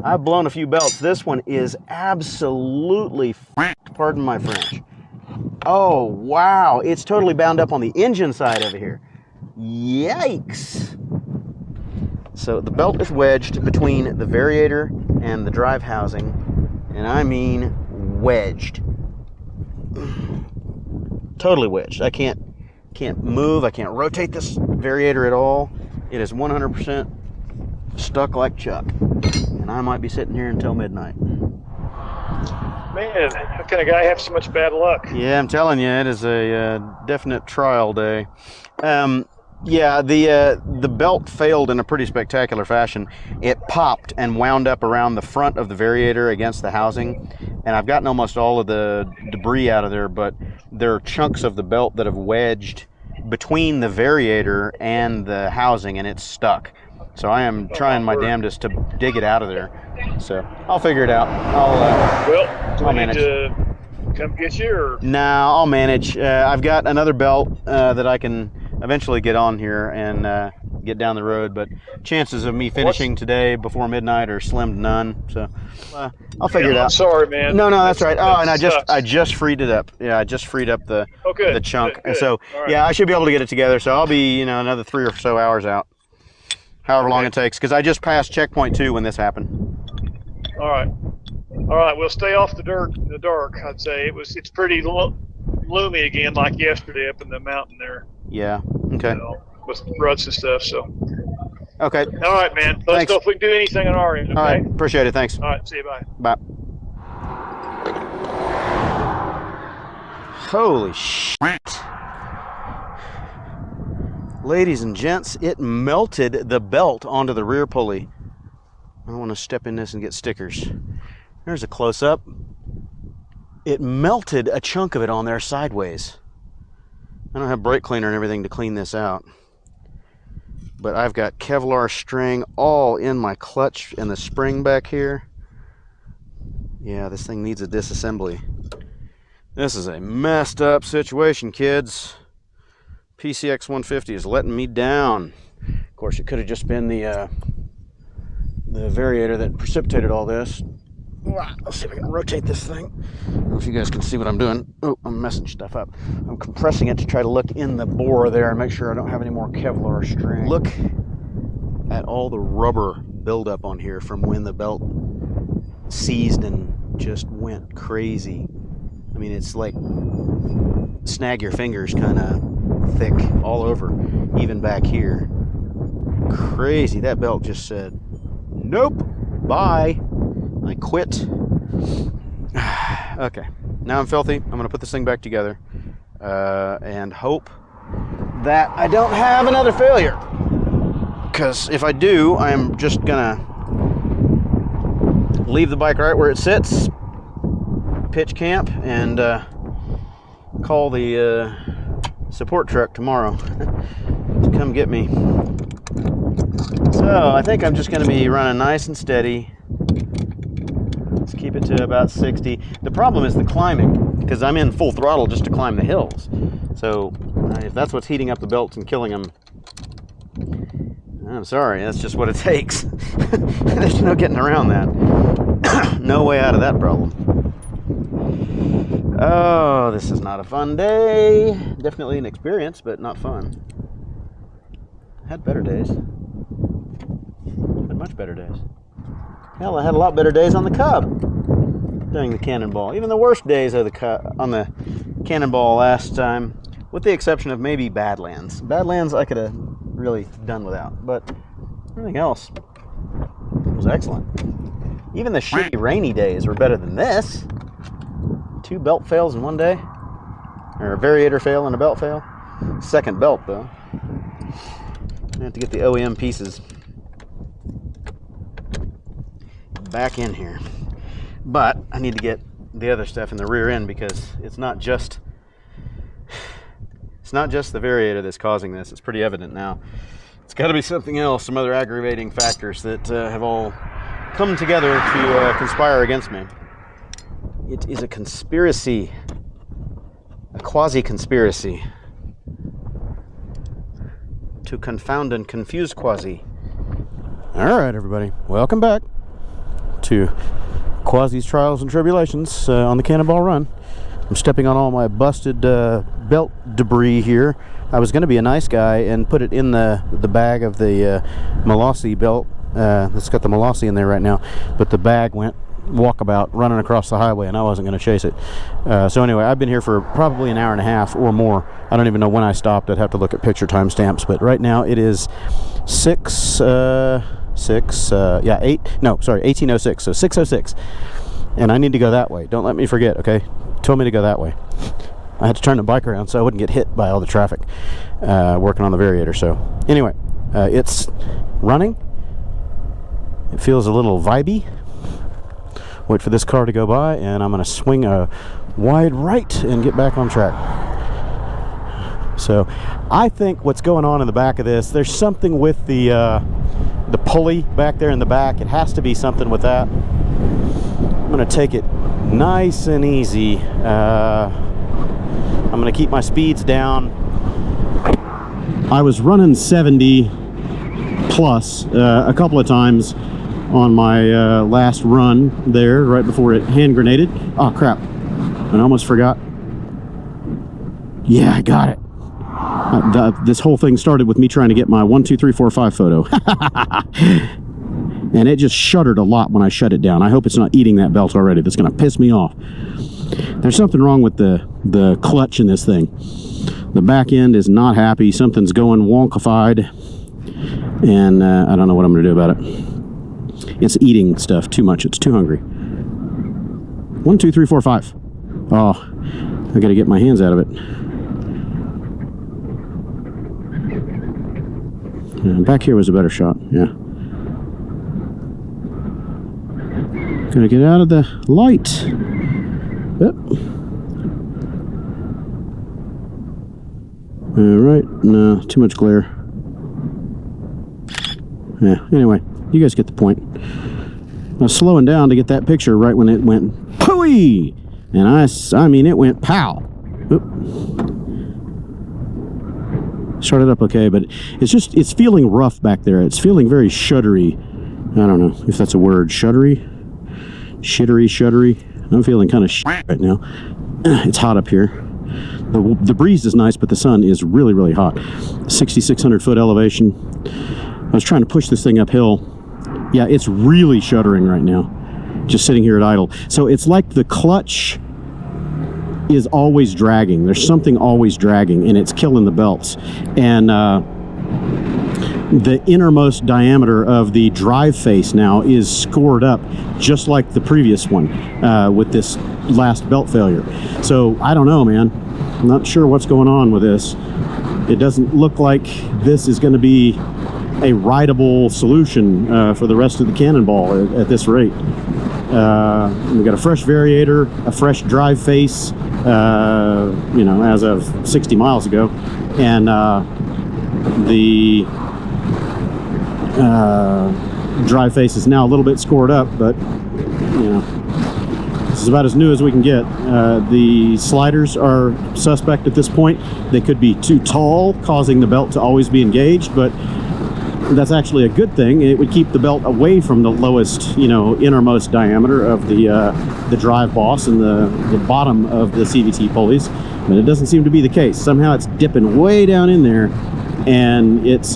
I've blown a few belts. This one is absolutely pardon my French. Oh, wow. It's totally bound up on the engine side over here. Yikes. So the belt is wedged between the variator and the drive housing, and I mean wedged. Totally wedged. I can't move. I can't rotate this variator at all. It is 100% stuck like Chuck, and I might be sitting here until midnight. Man, how can a guy have so much bad luck? Yeah, I'm telling you, it is a definite trial day. Yeah, the belt failed in a pretty spectacular fashion. It popped and wound up around the front of the variator against the housing, and I've gotten almost all of the debris out of there, but there are chunks of the belt that have wedged between the variator and the housing, and it's stuck. So I am trying my damnedest to dig it out of there. So I'll figure it out. Well, I'll do we need manage. to come get you, or? Nah, I'll manage. I've got another belt that I can eventually get on here and get down the road, but chances of me finishing today before midnight are slim to none. So I'll figure it out. I'm sorry, man. No, that's right. Oh, and I sucks. just freed it up. Yeah, I just freed up the chunk. Good, good. So All right. yeah, I should be able to get it together. So I'll be another 3 or so hours out, however long it takes, because I just passed checkpoint 2 when this happened. All right. We'll stay off the dark. I'd say it's pretty gloomy again, like yesterday up in the mountain there. Yeah. Okay. With ruts and stuff. So. Okay. All right, man. Let's go if we can do anything on our end. Okay? All right. Appreciate it. Thanks. All right. See you. Bye. Bye. Holy shit. Ladies and gents, it melted the belt onto the rear pulley. I want to step in this and get stickers. There's a close-up. It melted a chunk of it on there sideways. I don't have brake cleaner and everything to clean this out. But I've got Kevlar string all in my clutch and the spring back here. Yeah, this thing needs a disassembly. This is a messed up situation, kids. PCX 150 is letting me down. Of course, it could have just been the variator that precipitated all this. Let's see if I can rotate this thing. I don't know if you guys can see what I'm doing. Oh, I'm messing stuff up. I'm compressing it to try to look in the bore there and make sure I don't have any more Kevlar string. Look at all the rubber buildup on here from when the belt seized and just went crazy. I mean, it's like snag your fingers kind of thick all over, even back here. Crazy. That belt just said, nope, bye. I quit. Okay, now I'm filthy. I'm gonna put this thing back together and hope that I don't have another failure, because if I do, I'm just gonna leave the bike right where it sits, pitch camp, and call the support truck tomorrow to come get me. So I think I'm just gonna be running nice and steady. Let's keep it to about 60. The problem is the climbing, because I'm in full throttle just to climb the hills. So if that's what's heating up the belts and killing them, I'm sorry, that's just what it takes. There's no getting around that. No way out of that problem. Oh, this is not a fun day. Definitely an experience, but not fun. Had better days. Had much better days. Hell, I had a lot better days on the Cub during the Cannonball. Even the worst days of on the Cannonball last time, with the exception of maybe Badlands. Badlands I could have really done without, but everything else was excellent. Even the shitty rainy days were better than this. 2 belt fails in one day, or a variator fail and a belt fail. Second belt though. I have to get the OEM pieces back in here, but I need to get the other stuff in the rear end, because it's not just the variator that's causing this. It's pretty evident now. It's got to be something else, some other aggravating factors that have all come together to conspire against me. It is a conspiracy, a quasi-conspiracy to confound and confuse Quasi. All right, everybody, welcome back to Quasi's Trials and Tribulations on the Cannonball Run. I'm stepping on all my busted belt debris here. I was going to be a nice guy and put it in the bag of the Molossi belt. It's got the Molossi in there right now, but the bag went walkabout running across the highway, and I wasn't going to chase it. So anyway, I've been here for probably an hour and a half or more. I don't even know when I stopped. I'd have to look at picture timestamps, but right now it is 1806, so 6:06, and I need to go that way. Don't let me forget, okay? Told me to go that way. I had to turn the bike around so I wouldn't get hit by all the traffic working on the variator. So anyway, it's running. It feels a little vibey. Wait for this car to go by, and I'm going to swing a wide right and get back on track. So I think what's going on in the back of this, there's something with the pulley back there in the back. It has to be something with that. I'm going to take it nice and easy. I'm going to keep my speeds down. I was running 70 plus a couple of times on my last run there, right before it hand grenaded. Oh crap, I almost forgot. Yeah, I got it. This whole thing started with me trying to get my 1, 2, 3, 4, 5 photo. And it just shuddered a lot when I shut it down. I hope it's not eating that belt already. That's gonna piss me off. There's something wrong with the clutch in this thing. The back end is not happy. Something's going wonkified. And I don't know what I'm gonna do about it. It's eating stuff too much. It's too hungry. 1, 2, 3, 4, 5. Oh, I gotta get my hands out of it. Yeah, back here was a better shot, yeah. Gonna get out of the light. Yep. Alright, no, too much glare. Yeah, anyway, you guys get the point. I was slowing down to get that picture right when it went pooey! And I mean, it went pow! Oop. Started up okay, but it's feeling rough back there. It's feeling very shuddery. I don't know if that's a word. Shuddery? Shuddery. I'm feeling kind of right now. It's hot up here. The breeze is nice, but the sun is really, really hot. 6,600 foot elevation. I was trying to push this thing uphill. Yeah, it's really shuddering right now. Just sitting here at idle. So it's like the clutch is always dragging. There's something always dragging, and it's killing the belts. And the innermost diameter of the drive face now is scored up just like the previous one with this last belt failure. So I don't know, man. I'm not sure what's going on with this. It doesn't look like this is going to be a rideable solution for the rest of the Cannonball at this rate. We got a fresh variator, a fresh drive face, you know, as of 60 miles ago, and the drive face is now a little bit scored up, but you know, this is about as new as we can get. The sliders are suspect at this point. They could be too tall, causing the belt to always be engaged, but that's actually a good thing. It would keep the belt away from the lowest, you know, innermost diameter of the drive boss and the bottom of the CVT pulleys, but it doesn't seem to be the case. Somehow it's dipping way down in there, and it's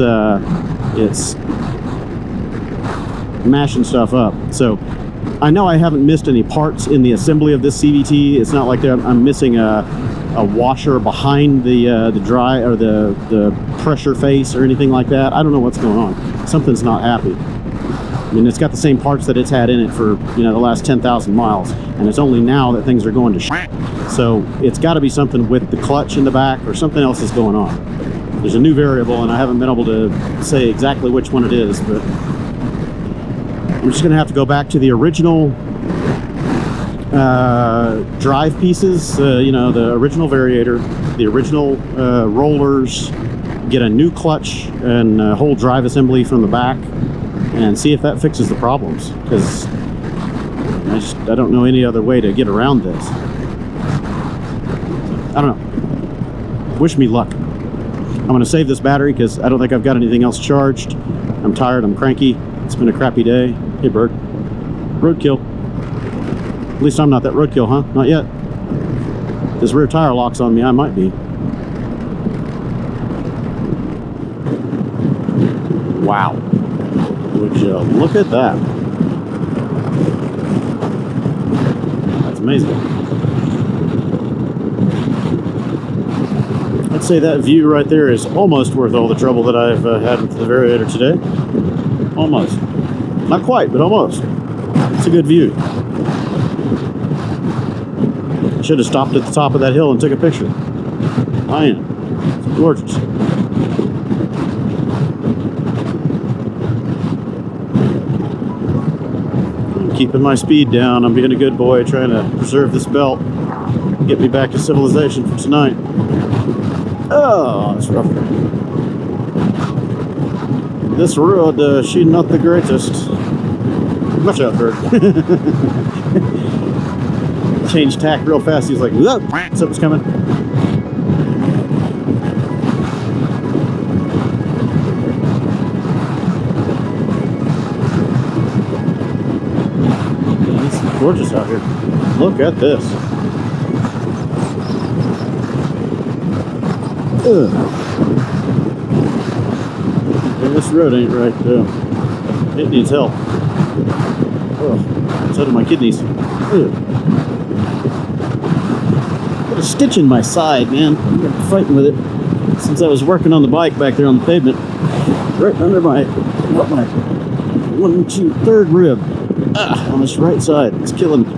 mashing stuff up. So I know I haven't missed any parts in the assembly of this CVT. It's not like I'm missing a washer behind the dry or the pressure face or anything like that. I don't know what's going on. Something's not happy. I mean, it's got the same parts that it's had in it for, you know, the last 10,000 miles, and it's only now that things are going to shit. So it's got to be something with the clutch in the back, or something else is going on. There's a new variable, and I haven't been able to say exactly which one it is, but I'm just gonna have to go back to the original drive pieces, you know, the original variator, the original rollers, get a new clutch and a whole drive assembly from the back, and see if that fixes the problems, because I don't know any other way to get around this. I don't know. Wish me luck. I'm gonna save this battery because I don't think I've got anything else charged. I'm tired, I'm cranky. It's been a crappy day. Hey, bird. Roadkill. At least I'm not that roadkill, huh? Not yet. If this rear tire locks on me, I might be. Wow. Would you look at that? That's amazing. I'd say that view right there is almost worth all the trouble that I've had with the variator today. Almost. Not quite, but almost. It's a good view. I should have stopped at the top of that hill and took a picture. I am. It's gorgeous. I'm keeping my speed down. I'm being a good boy, trying to preserve this belt. Get me back to civilization for tonight. Oh, that's rough. This road, she's not the greatest. Watch out, bird. Changed tack real fast. He's like, look, something's coming. gorgeous out here. Look at this. Ugh. Yeah, this road ain't right, though. It needs help. Oh, so do my kidneys. Ugh. Got a stitch in my side, man. I've been fighting with it since I was working on the bike back there on the pavement. Right under my third rib. On this right side. It's killing me.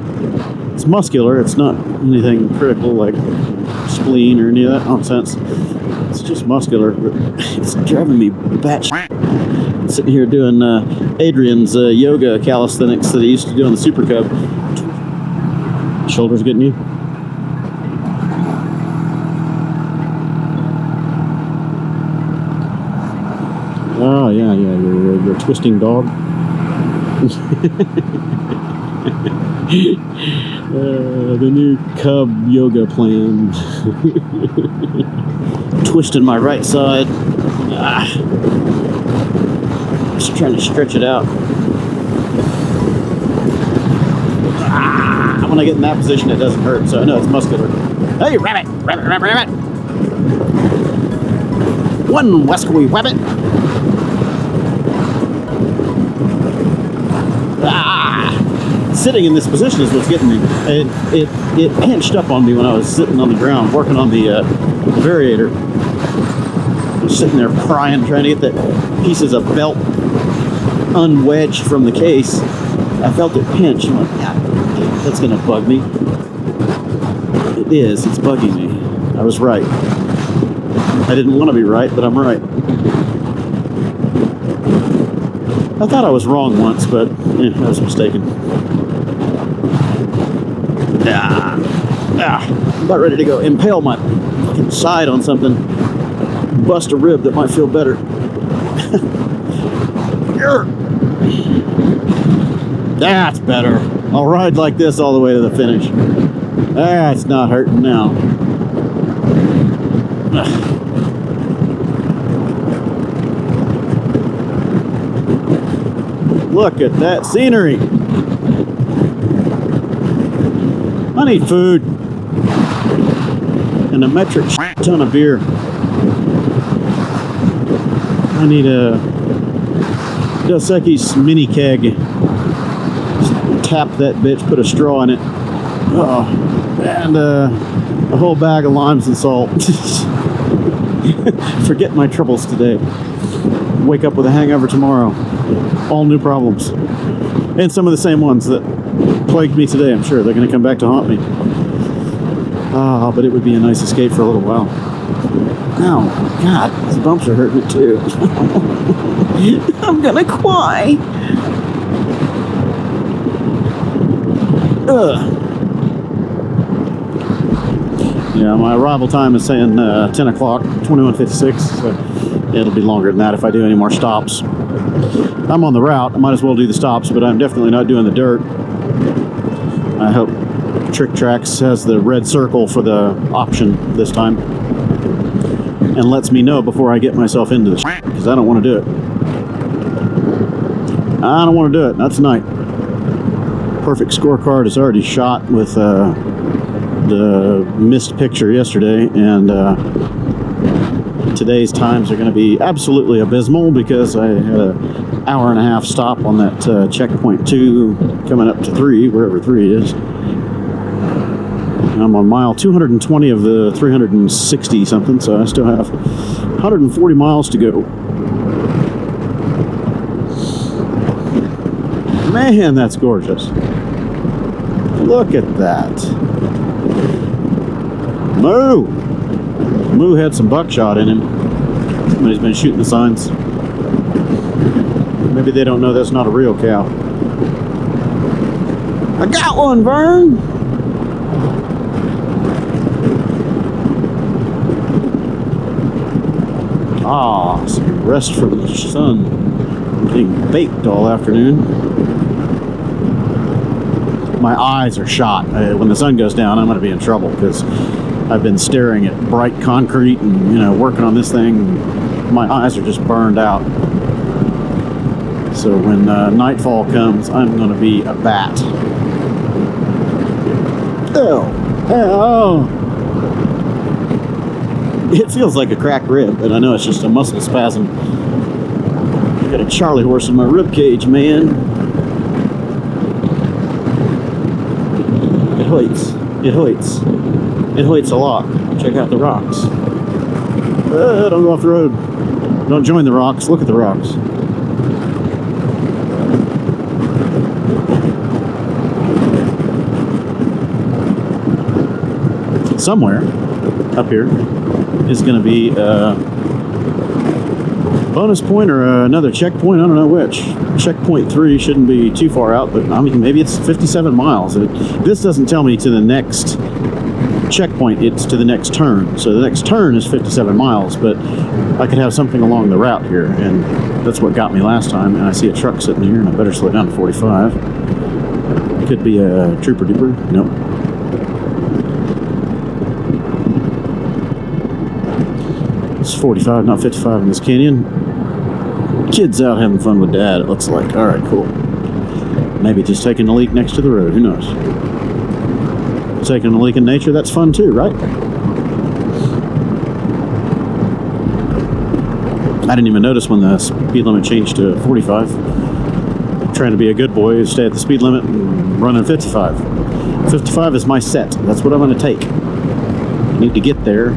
It's muscular. It's not anything critical like spleen or any of that nonsense. It's just muscular. But it's driving me batshit. I'm sitting here doing Adrian's yoga calisthenics that he used to do on the Super Cub. Shoulders getting you? Oh, yeah, you're a twisting dog. The new Cub yoga plan. Twisting my right side. Just trying to stretch it out. When I get in that position, it doesn't hurt, so I know it's muscular. Hey, rabbit! Rabbit, rabbit, rabbit! One Wescoy rabbit! Sitting in this position is what's getting me. It pinched up on me when I was sitting on the ground working on the variator. Just sitting there prying, trying to get that pieces of belt unwedged from the case. I felt it pinch. I'm like, yeah, that's gonna bug me. It is. It's bugging me. I was right. I didn't want to be right, but I'm right. I thought I was wrong once, but I was mistaken. I'm about ready to go impale my fucking side on something. Bust a rib that might feel better. That's better. I'll ride like this all the way to the finish. That's not hurting now. Look at that scenery. I need food. And a metric ton of beer. I need a Dos Equis mini keg. Just tap that bitch, put a straw in it. Oh, and a whole bag of limes and salt. Forget my troubles today. Wake up with a hangover tomorrow. All new problems. And some of the same ones that plagued me today, I'm sure. They're going to come back to haunt me. Ah, but it would be a nice escape for a little while. Oh, God, these bumps are hurting it too. I'm gonna cry. Ugh. Yeah, my arrival time is saying 10 o'clock, 21:56. So it'll be longer than that if I do any more stops. I'm on the route. I might as well do the stops, but I'm definitely not doing the dirt. I hope Trick Tracks has the red circle for the option this time. And lets me know before I get myself into the shit, because I don't want to do it. I don't want to do it, not tonight. Perfect scorecard is already shot with the missed picture yesterday, and today's times are going to be absolutely abysmal because I had an hour and a half stop on that checkpoint 2 coming up to 3, wherever 3 is. I'm on mile 220 of the 360 something, so I still have 140 miles to go. Man, that's gorgeous. Look at that. Moo! Moo had some buckshot in him. Somebody's been shooting the signs. Maybe they don't know that's not a real cow. I got one, Vern! Ah, some rest from the sun. I'm getting baked all afternoon. My eyes are shot. When the sun goes down, I'm going to be in trouble because I've been staring at bright concrete and, working on this thing. My eyes are just burned out. So when nightfall comes, I'm going to be a bat. Oh. It feels like a cracked rib, but I know it's just a muscle spasm. I got a Charlie horse in my rib cage, man. It hoits. It hoits. It hoits a lot. Check out the rocks. Don't go off the road. Don't join the rocks. Look at the rocks. Somewhere up here is going to be a bonus point or another checkpoint. I don't know which. Checkpoint 3 shouldn't be too far out, but I mean, maybe it's 57 miles. This doesn't tell me to the next checkpoint, it's to the next turn. So the next turn is 57 miles, but I could have something along the route here, and that's what got me last time. And I see a truck sitting here, and I better slow down to 45. Could be a trooper duper. Nope. It's 45, not 55 in this canyon. Kids out having fun with Dad, it looks like. Alright, cool. Maybe just taking a leak next to the road, who knows? Taking a leak in nature, that's fun too, right? I didn't even notice when the speed limit changed to 45. I'm trying to be a good boy, stay at the speed limit and run at 55. 55 is my set, that's what I'm going to take. I need to get there.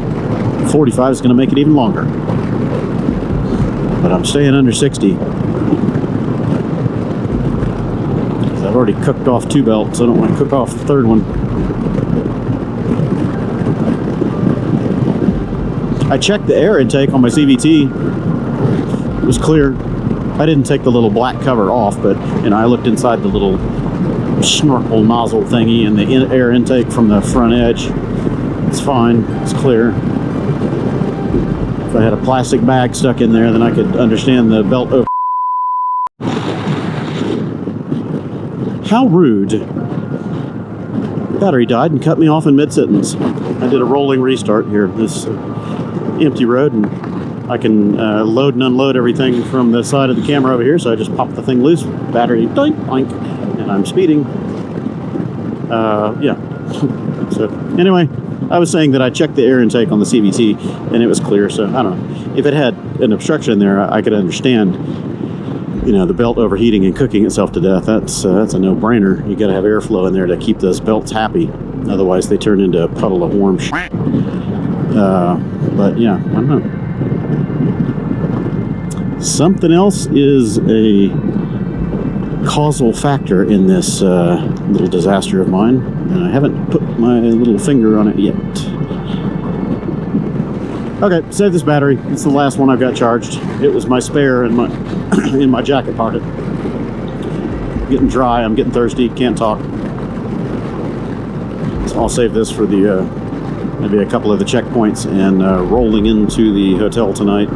45 is going to make it even longer. But I'm staying under 60. I've already cooked off 2 belts, I don't want to cook off the 3rd one. I checked the air intake on my CVT. It was clear. I didn't take the little black cover off, but I looked inside the little snorkel nozzle thingy and the air intake from the front edge. It's fine. It's clear. If I had a plastic bag stuck in there, then I could understand the belt over. How rude. Battery died and cut me off in mid-sentence. I did a rolling restart here. This empty road, and I can load and unload everything from the side of the camera over here, so I just pop the thing loose, battery doink, doink, and I'm speeding. Yeah. So anyway, I was saying that I checked the air intake on the CVT and it was clear, so I don't know. If it had an obstruction there, I could understand, the belt overheating and cooking itself to death. That's a no-brainer. You got to have airflow in there to keep those belts happy. Otherwise, they turn into a puddle of warm shit. But yeah, I don't know. Something else is a causal factor in this little disaster of mine, and I haven't put my little finger on it yet. Okay, save this battery. It's the last one I've got charged. It was my spare in my in my jacket pocket. Getting dry. I'm getting thirsty. Can't talk. So I'll save this for the maybe a couple of the checkpoints and rolling into the hotel tonight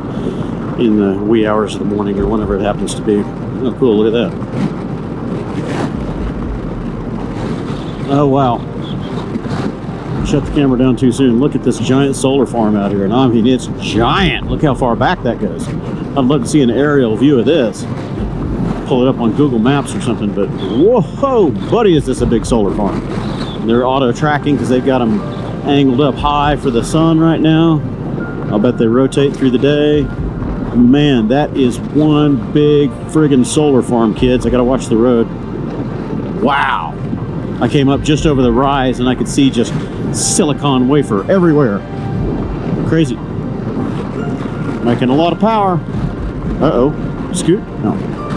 in the wee hours of the morning or whenever it happens to be. Oh, cool! Look at that. Oh wow. Shut the camera down too soon. Look at this giant solar farm out here, and I mean, it's giant. Look how far back that goes. I'd love to see an aerial view of this. Pull it up on Google Maps or something, but whoa, buddy, is this a big solar farm. They're auto tracking because they've got them angled up high for the sun right now. I'll bet they rotate through the day. Man, that is one big friggin' solar farm, kids. I gotta watch the road. Wow. I came up just over the rise and I could see just silicon wafer everywhere. Crazy. Making a lot of power. Uh-oh. Scoot? No. I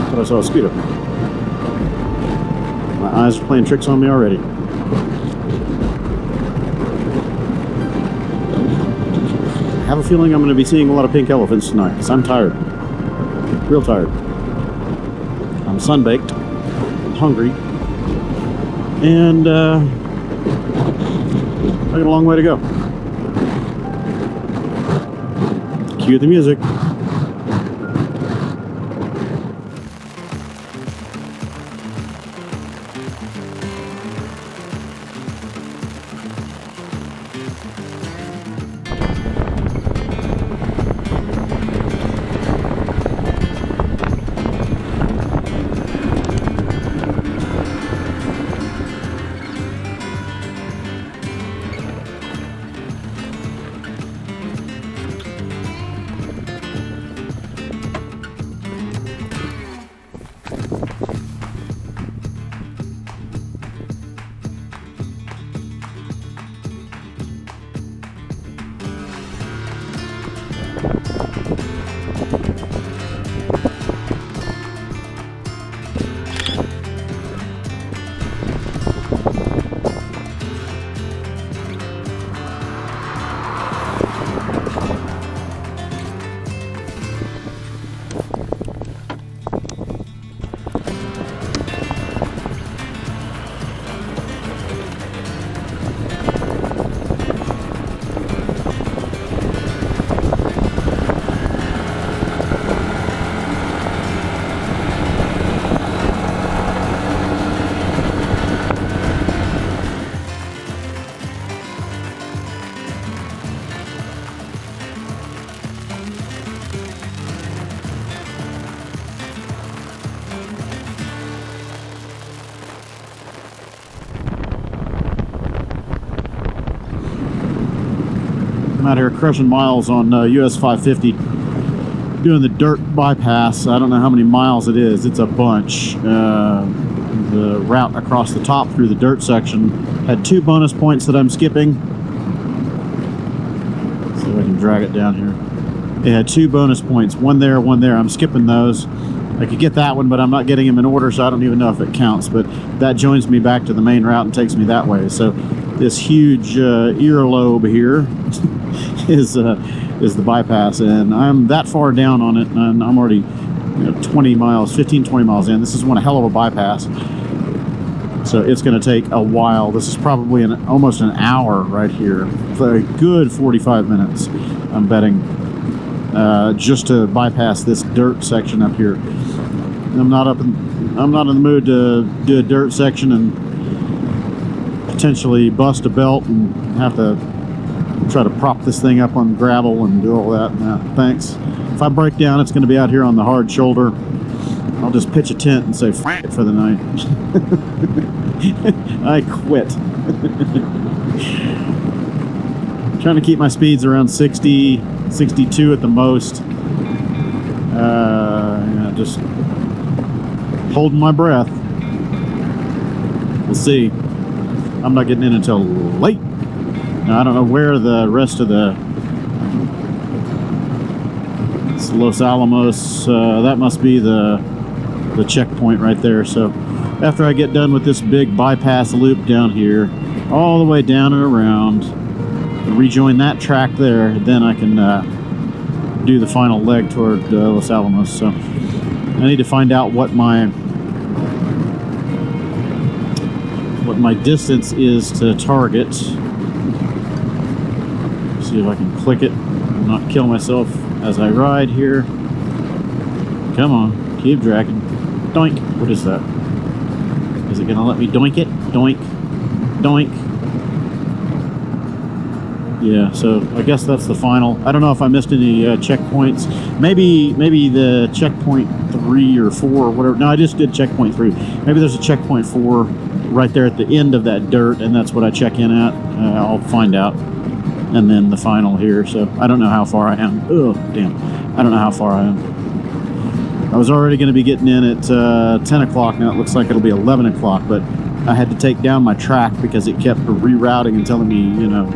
thought I saw a scooter. My eyes are playing tricks on me already. I have a feeling I'm going to be seeing a lot of pink elephants tonight because I'm tired. Real tired. I'm sunbaked. I'm hungry. And I got a long way to go. Cue the music. out here crushing miles on US 550, doing the dirt bypass. I don't know how many miles it is. It's a bunch. The route across the top through the dirt section had 2 bonus points that I'm skipping. So I can drag it down here. It had 2 bonus points, one there, one there. I'm skipping those. I could get that one, but I'm not getting them in order, so I don't even know if it counts. But that joins me back to the main route and takes me that way. So this huge earlobe here is the bypass, and I'm that far down on it, and I'm already 20 miles, 15, 20 miles in. This is one hell of a bypass. So it's going to take a while. This is probably almost an hour right here. For a good 45 minutes, I'm betting, just to bypass this dirt section up here. I'm not in the mood to do a dirt section and potentially bust a belt and have to try to prop this thing up on gravel and do all that. Nah, thanks. If I break down, it's going to be out here on the hard shoulder. I'll just pitch a tent and say f it for the night. I quit. Trying to keep my speeds around 60, 62 at the most. Yeah, just holding my breath. We'll see. I'm not getting in until late. Now, I don't know where the rest of the Los Alamos, that must be the checkpoint right there. So after I get done with this big bypass loop down here, all the way down and around, rejoin that track there, then I can do the final leg toward Los Alamos. So I need to find out what my distance is to target. See if I can click it and not kill myself as I ride here. Come on, keep dragging. Doink. What is that? Is it gonna let me doink it? Doink. Doink. Yeah, so I guess that's the final. I don't know if I missed any checkpoints. Maybe the checkpoint 3 or 4 or whatever. No, I just did checkpoint 3. Maybe there's a checkpoint 4 right there at the end of that dirt, and that's what I check in at. I'll find out. And then the final here. So I don't know how far I am. Oh, damn. I don't know how far I am. I was already going to be getting in at 10 o'clock. Now it looks like it'll be 11 o'clock, but I had to take down my track because it kept rerouting and telling me,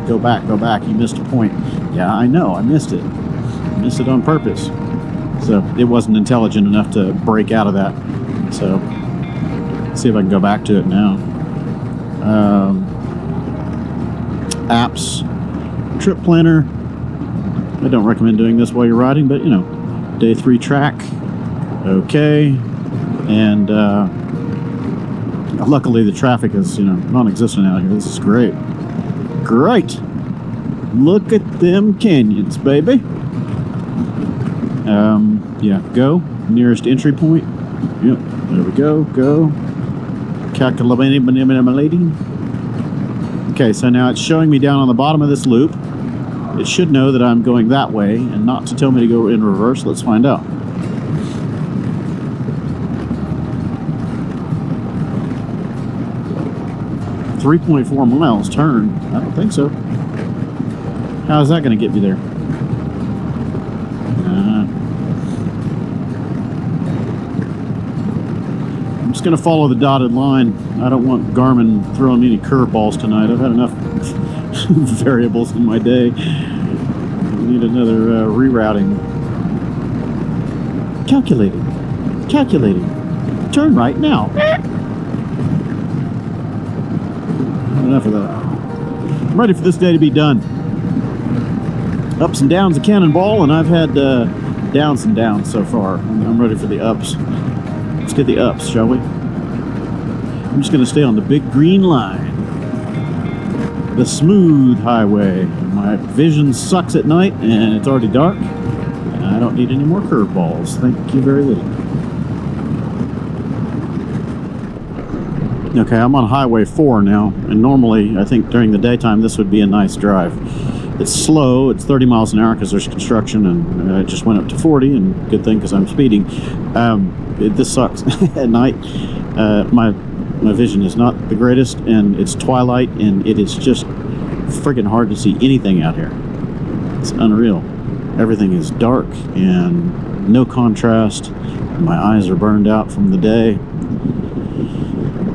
go back, you missed a point. Yeah, I know, I missed it. I missed it on purpose. So it wasn't intelligent enough to break out of that. So let's see if I can go back to it now. Apps, trip planner. I don't recommend doing this while you're riding, but day 3 track. Okay. And luckily the traffic is non-existent out here. This is great. Great. Look at them canyons, baby. Yeah, go nearest entry point. Yep, there we go. Calculating, lady. Okay, so now it's showing me down on the bottom of this loop. It should know that I'm going that way and not to tell me to go in reverse. Let's find out. .4 miles turn. I don't think so. How is that going to get me there? I'm just going to follow the dotted line. I don't want Garmin throwing me any curveballs tonight. I've had enough variables in my day. I need another rerouting. Calculating. Turn right now. Enough of that. I'm ready for this day to be done. Ups and downs of Cannonball, and I've had downs and downs so far. I'm ready for the ups. Let's get the ups, shall we? I'm just going to stay on the big green line. The smooth highway. My vision sucks at night, and it's already dark. And I don't need any more curveballs. Thank you very little. Okay, I'm on Highway 4 now, and normally, I think during the daytime, this would be a nice drive. It's slow, it's 30 miles an hour because there's construction, and it just went up to 40, and good thing because I'm speeding. This sucks. At night, my vision is not the greatest, and it's twilight, and it is just freaking hard to see anything out here. It's unreal. Everything is dark and no contrast. My eyes are burned out from the day.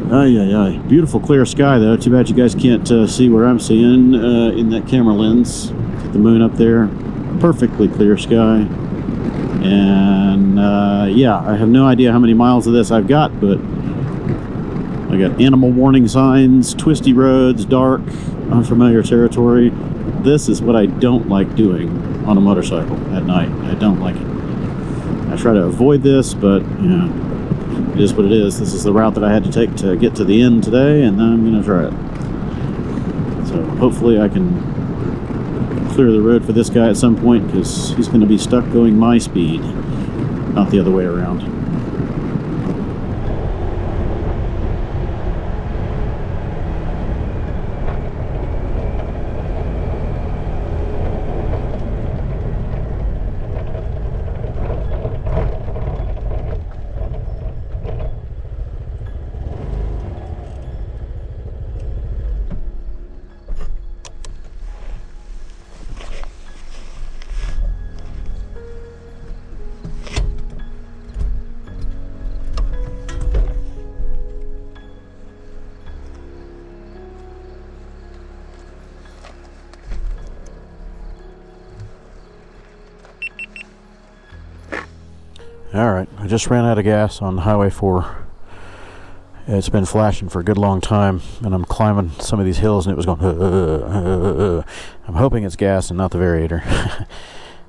Ay, ay, ay. Beautiful clear sky though. Too bad you guys can't see where I'm seeing in that camera lens. Get the moon up there. Perfectly clear sky. And yeah, I have no idea how many miles of this I've got, but I got animal warning signs, twisty roads, dark, unfamiliar territory. This is what I don't like doing on a motorcycle at night. I don't like it. I try to avoid this, but you know, it is what it is. This is the route that I had to take to get to the end today, and I'm going to try it. So hopefully I can clear the road for this guy at some point, because he's going to be stuck going my speed, not the other way around. Alright, I just ran out of gas on Highway 4. It's been flashing for a good long time, and I'm climbing some of these hills and it was going I'm hoping it's gas and not the variator.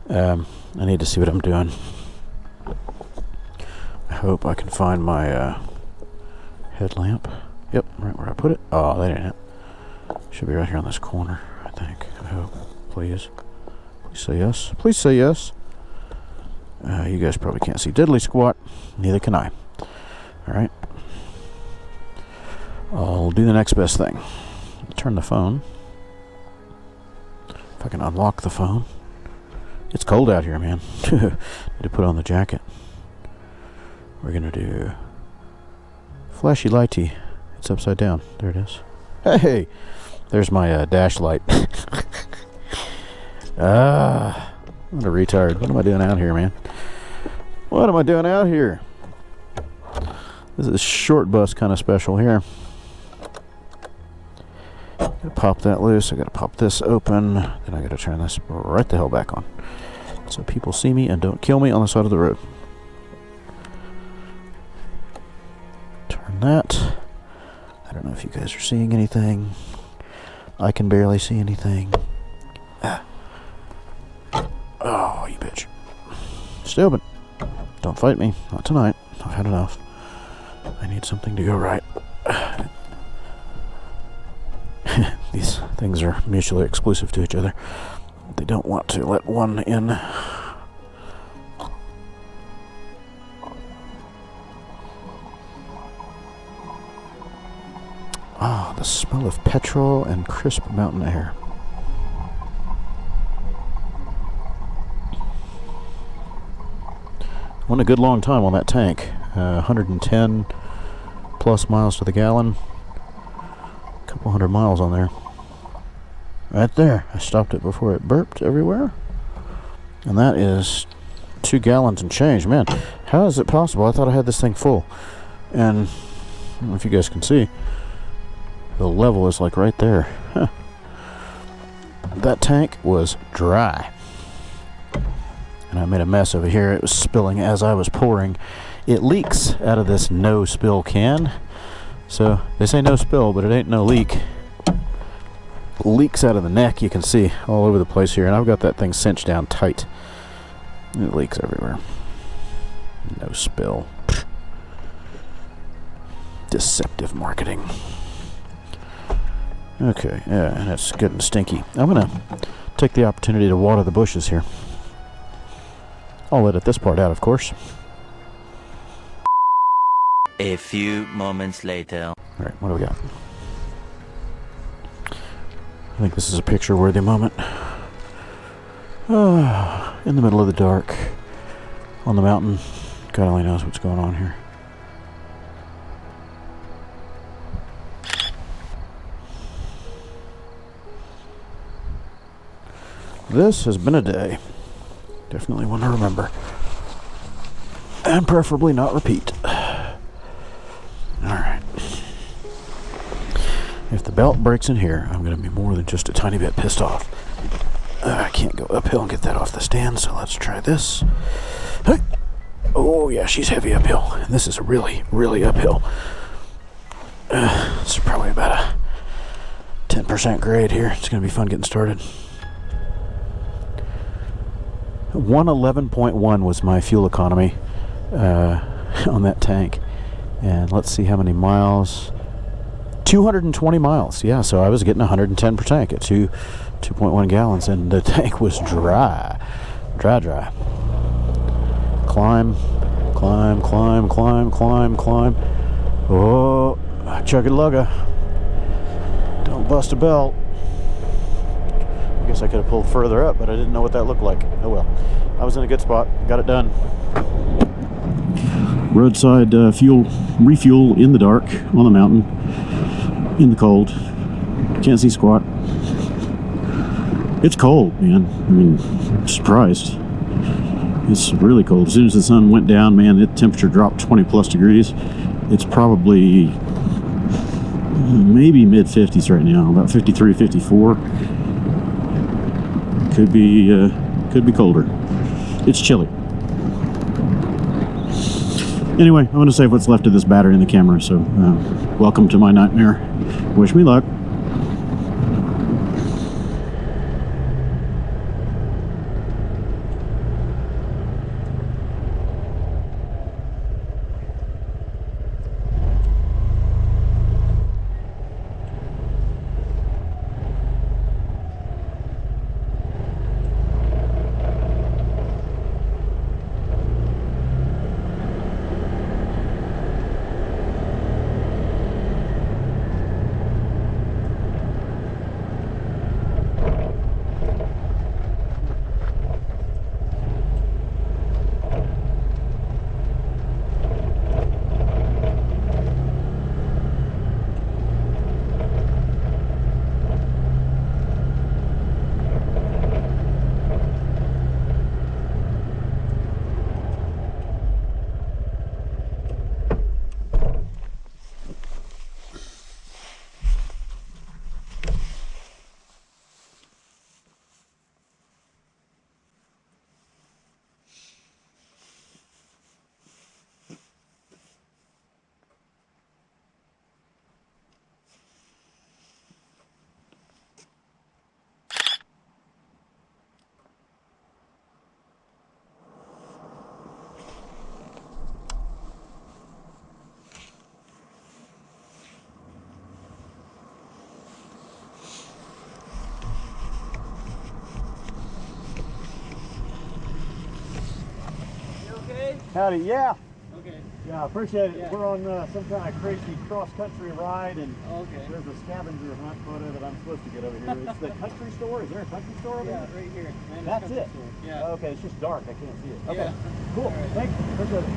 I need to see what I'm doing. I hope I can find my headlamp. Yep, right where I put it. Oh, that ain't it. Should be right here on this corner, I think. I hope. Please. Please say yes. Please say yes. You guys probably can't see diddly squat. Neither can I. Alright. I'll do the next best thing. Turn the phone. If I can unlock the phone. It's cold out here, man. Need to put on the jacket. We're gonna do flashy lighty. It's upside down. There it is. Hey! There's my dash light. What a retard. What am I doing out here, man? What am I doing out here? This is a short bus kind of special here. Gotta pop that loose. I gotta pop this open. Then I gotta turn this right the hell back on, so people see me and don't kill me on the side of the road. Turn that. I don't know if you guys are seeing anything. I can barely see anything. Oh, you bitch. Stay open. Don't fight me. Not tonight. I've had enough. I need something to go right. These things are mutually exclusive to each other. They don't want to let one in. Ah, the smell of petrol and crisp mountain air. Went a good long time on that tank. 110 plus miles to the gallon. A couple hundred miles on there. Right there. I stopped it before it burped everywhere. And that is 2 gallons and change. Man, how is it possible? I thought I had this thing full. And I don't know if you guys can see. The level is like right there. Huh. That tank was dry. And I made a mess over here. It was spilling as I was pouring. It leaks out of this no spill can. So they say no spill, but it ain't no leak. It leaks out of the neck, you can see all over the place here. And I've got that thing cinched down tight. It leaks everywhere. No spill. Deceptive marketing. Okay, yeah, and it's getting stinky. I'm gonna take the opportunity to water the bushes here. I'll edit this part out, of course. A few moments later. Alright, what do we got? I think this is a picture-worthy moment. In the middle of the dark. On the mountain. God only knows what's going on here. This has been a day. Definitely one to remember. And preferably not repeat. Alright. If the belt breaks in here, I'm going to be more than just a tiny bit pissed off. I can't go uphill and get that off the stand, so let's try this. Hey. Oh yeah, she's heavy uphill. And this is really, really uphill. This is probably about a 10% grade here. It's going to be fun getting started. 111.1 was my fuel economy on that tank. And let's see how many miles. 220 miles. Yeah, so I was getting 110 per tank at 2.1 gallons, and the tank was dry. Dry. Climb. Oh, chugga lugga. Don't bust a belt. I guess I could have pulled further up, but I didn't know what that looked like. Oh well. I was in a good spot. Got it done. Roadside refuel in the dark on the mountain, in the cold. Can't see squat. It's cold, man. I mean, I'm surprised. It's really cold. As soon as the sun went down, man, the temperature dropped 20 plus degrees. It's probably maybe mid 50s right now, about 53, 54. Could be colder. It's chilly. Anyway, I'm going to save what's left of this battery in the camera, so welcome to my nightmare. Wish me luck. Howdy, yeah. Okay. Yeah, I appreciate it. Yeah. We're on some kind of crazy cross-country ride, and Okay. there's a scavenger hunt photo that I'm supposed to get over here. It's the country store. Is there a country store over Yeah, here? right here. That's it? Yeah. Okay, it's just dark. I can't see it. Okay, Yeah. cool. All right. Thanks. Appreciate it.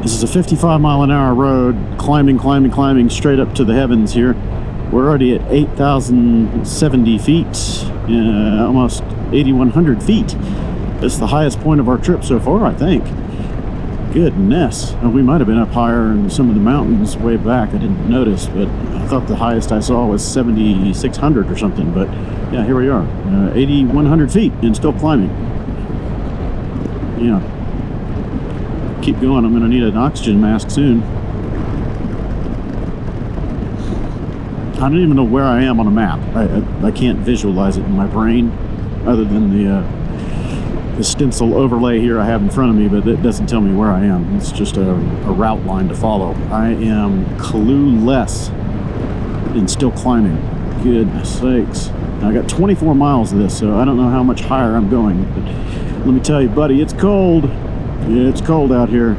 This is a 55-mile-an-hour road, climbing straight up to the heavens here. We're already at 8,070 feet, almost 8,100 feet. That's the highest point of our trip so far, I think. Goodness. We might have been up higher in some of the mountains way back. I didn't notice, but I thought the highest I saw was 7,600 or something. But yeah, here we are, 8,100 feet and still climbing. Yeah. Keep going. I'm going to need an oxygen mask soon. I don't even know where I am on a map. I can't visualize it in my brain other than the stencil overlay here I have in front of me, but it doesn't tell me where I am. It's just a route line to follow. I am clueless and still climbing. Goodness sakes. Now, I got 24 miles of this, so I don't know how much higher I'm going. But let me tell you, buddy, it's cold. It's cold out here.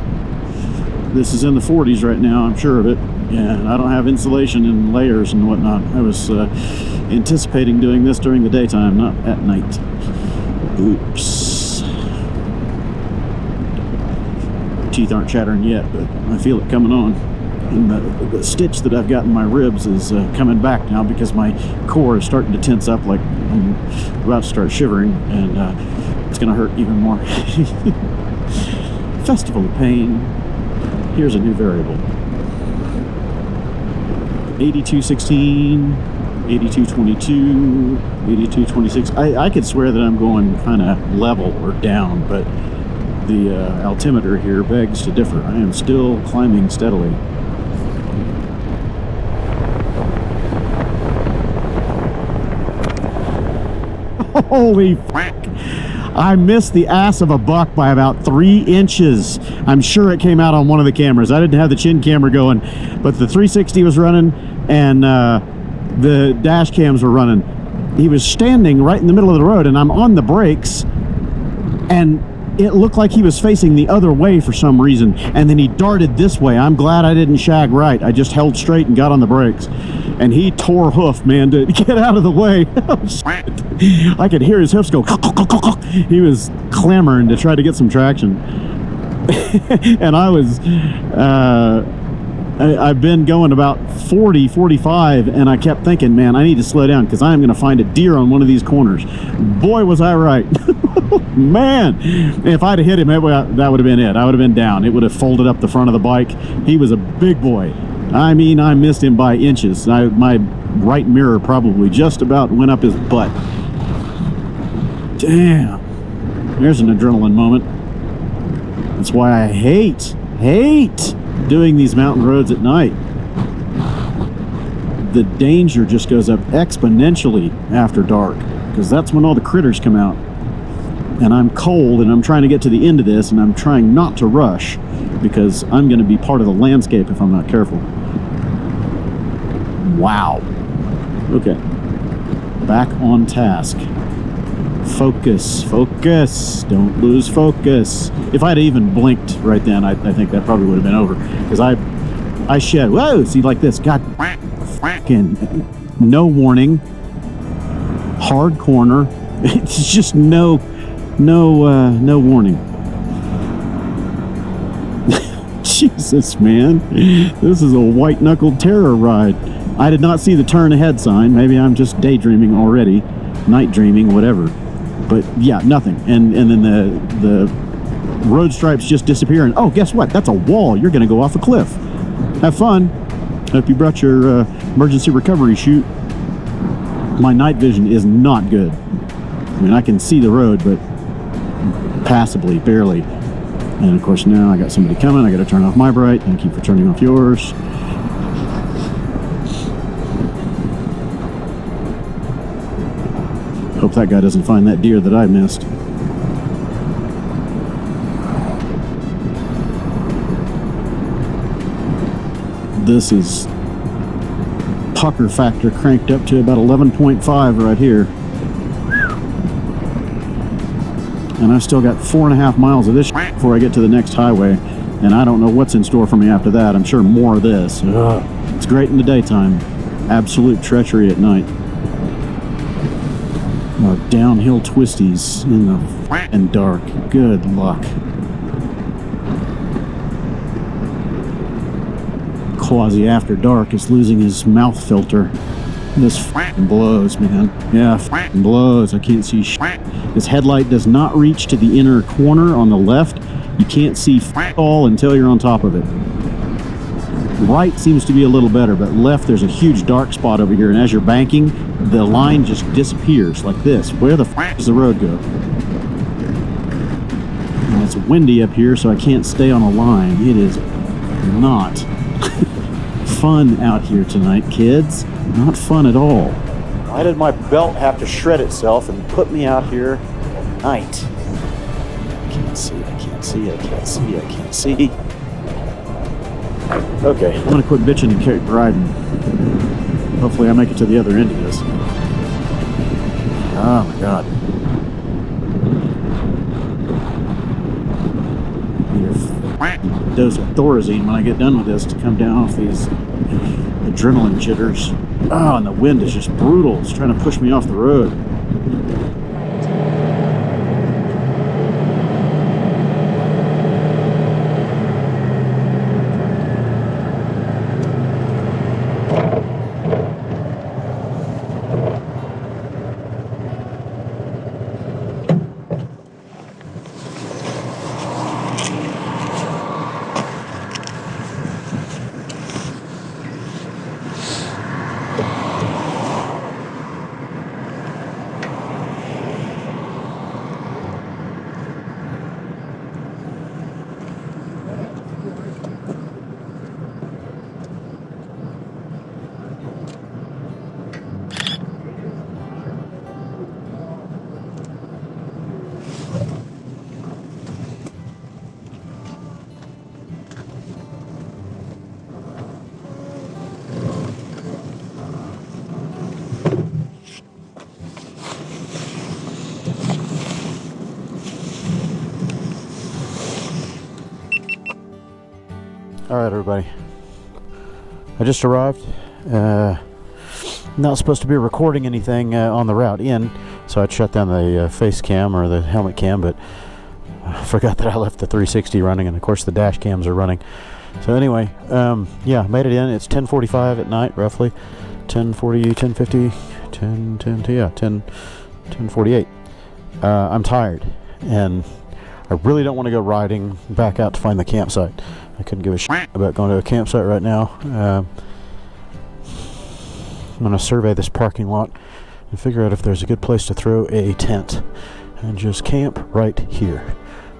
This is in the 40s right now, I'm sure of it. And I don't have insulation and layers and whatnot. I was anticipating doing this during the daytime, not at night. Oops. Teeth aren't chattering yet, but I feel it coming on. And the stitch that I've got in my ribs is coming back now because my core is starting to tense up like I'm about to start shivering, and it's going to hurt even more. Festival of Pain. Here's a new variable. 8216, 8222, 8226. I could swear that I'm going kind of level or down, but the altimeter here begs to differ. I am still climbing steadily. Holy frack! I missed the ass of a buck by about 3 inches. I'm sure it came out on one of the cameras. I didn't have the chin camera going, but the 360 was running and the dash cams were running. He was standing right in the middle of the road, and I'm on the brakes, and it looked like he was facing the other way for some reason, and then he darted this way. I'm glad I didn't shag right. I just held straight and got on the brakes, and he tore hoof, man, to get out of the way. Oh, shit. I could hear his hoofs go. He was clamoring to try to get some traction. And I was I've been going about 40, 45, and I kept thinking, man, I need to slow down because I'm going to find a deer on one of these corners. Boy, was I right. Man, if I'd have hit him, that would have been it. I would have been down. It would have folded up the front of the bike. He was a big boy. I mean, I missed him by inches. My right mirror probably just about went up his butt. Damn. There's an adrenaline moment. That's why I hate doing these mountain roads at night. The danger just goes up exponentially after dark, because that's when all the critters come out. And I'm cold, and I'm trying to get to the end of this, and I'm trying not to rush, because I'm going to be part of the landscape if I'm not careful. Wow. Okay. Back on task. Focus. Don't lose focus. If I'd even blinked right then, I think that probably would have been over, because I shed. Whoa, see, like this. God fracking. No warning. Hard corner. It's just no warning. Jesus, man. This is a white-knuckled terror ride. I did not see the turn ahead sign. Maybe I'm just daydreaming already. Night dreaming, whatever. But yeah, nothing. And then the road stripes just disappear. And oh, guess what? That's a wall. You're going to go off a cliff. Have fun. Hope you brought your emergency recovery chute. My night vision is not good. I mean, I can see the road, but passably, barely. And of course, now I got somebody coming. I got to turn off my bright. Thank you for turning off yours. Hope that guy doesn't find that deer that I missed. This is pucker factor cranked up to about 11.5 right here. And I've still got 4.5 miles of this before I get to the next highway. And I don't know what's in store for me after that. I'm sure more of this. Ugh. It's great in the daytime. Absolute treachery at night. Downhill twisties in the f***ing dark. Good luck. Quasi after dark is losing his mouth filter. This f***ing blows, man. Yeah, f***ing blows. I can't see shit. This headlight does not reach to the inner corner on the left. You can't see f*** all until you're on top of it. Right seems to be a little better, but left there's a huge dark spot over here, and as you're banking, the line just disappears like this. Where the f*** does the road go? it's windy up here, so I can't stay on a line. It is not fun out here tonight, kids. Not fun at all. Why did my belt have to shred itself and put me out here at night? I can't see, I can't see, I can't see, I can't see. Okay, I'm gonna quit bitching and keep riding. Hopefully I make it to the other end of this. Oh my God. Dose of Thorazine when I get done with this to come down off these adrenaline jitters. Oh, and the wind is just brutal. It's trying to push me off the road. All right, everybody. I just arrived. Not supposed to be recording anything on the route in, so I'd shut down the face cam or the helmet cam, but I forgot that I left the 360 running, and of course the dash cams are running. So anyway, yeah, made it in. It's 10:45 at night, roughly. 10:40, 10:50, 10:48. I'm tired, and I really don't want to go riding back out to find the campsite. I couldn't give a shit about going to a campsite right now. I'm going to survey this parking lot and figure out if there's a good place to throw a tent and just camp right here.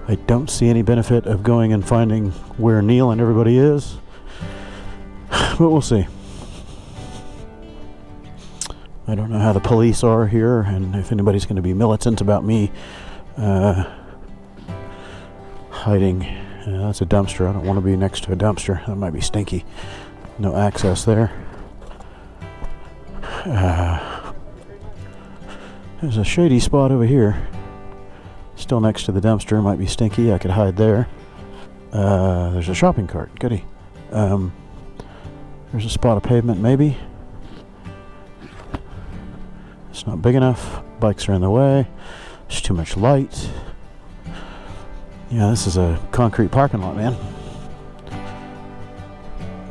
I don't see any benefit of going and finding where Neil and everybody is, but we'll see. I don't know how the police are here, and if anybody's going to be militant about me hiding. That's a dumpster. I don't want to be next to a dumpster. That might be stinky. No access there. There's a shady spot over here. Still next to the dumpster. Might be stinky. I could hide there. There's a shopping cart. Goody. There's a spot of pavement, maybe. It's not big enough. Bikes are in the way. There's too much light. Yeah, this is a concrete parking lot, man.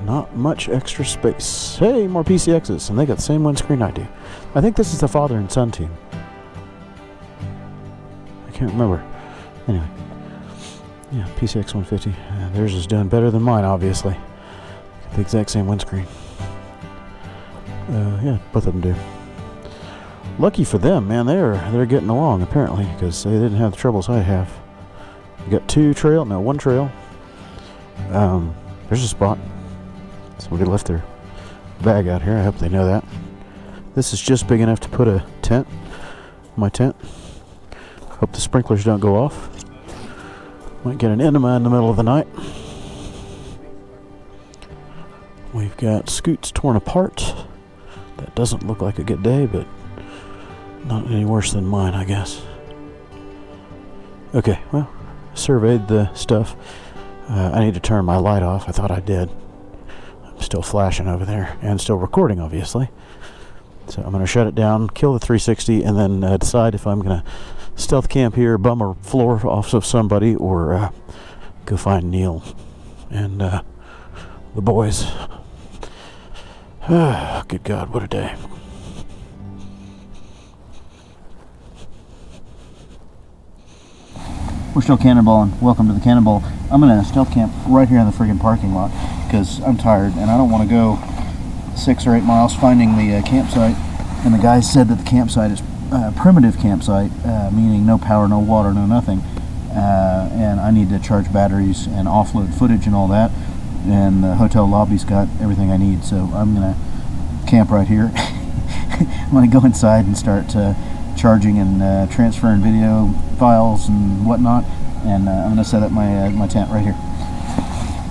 Not much extra space. Hey, more PCXs, and they got the same windscreen I do. I think this is the father and son team. I can't remember. Anyway. Yeah, PCX 150. Theirs is doing better than mine, obviously. Got the exact same windscreen. Yeah, both of them do. Lucky for them, man. They're getting along, apparently, because they didn't have the troubles I have. We got one trail. There's a spot. Somebody left their bag out here. I hope they know that. This is just big enough to put a tent. My tent. Hope the sprinklers don't go off. Might get an enema in the middle of the night. We've got scoots torn apart. That doesn't look like a good day, but not any worse than mine, I guess. Okay, well, surveyed the stuff. I need to turn my light off. I thought I did. I'm still flashing over there and still recording, obviously. So I'm going to shut it down, kill the 360, and then decide if I'm going to stealth camp here, bum a floor off of somebody, or go find Neil and the boys. Good God, what a day. We're still cannonballing. Welcome to the Cannonball. I'm going to stealth camp right here in the friggin' parking lot because I'm tired and I don't want to go 6 or 8 miles finding the campsite. And the guy said that the campsite is a primitive campsite, meaning no power, no water, no nothing. and I need to charge batteries and offload footage and all that. And the hotel lobby's got everything I need, so I'm gonna camp right here. I'm gonna go inside and start charging and transferring video files and whatnot, and I'm gonna set up my tent right here.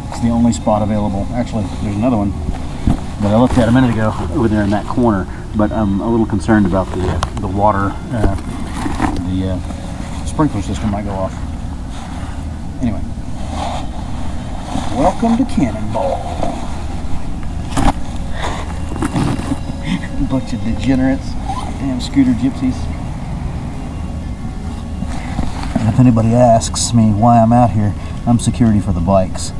It's the only spot available. Actually, there's another one that I looked at a minute ago over there in that corner, but I'm a little concerned about the water. The sprinkler system might go off. Anyway, welcome to Cannonball. Bunch of degenerates, damn scooter gypsies. And if anybody asks me why I'm out here, I'm security for the bikes.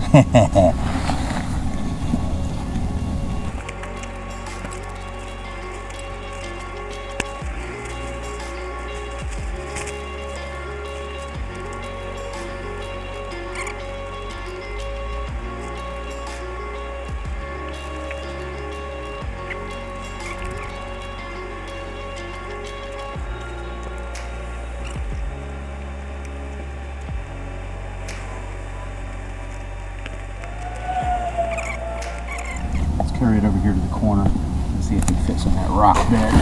Carry it over here to the corner and see if it fits in that rock bed.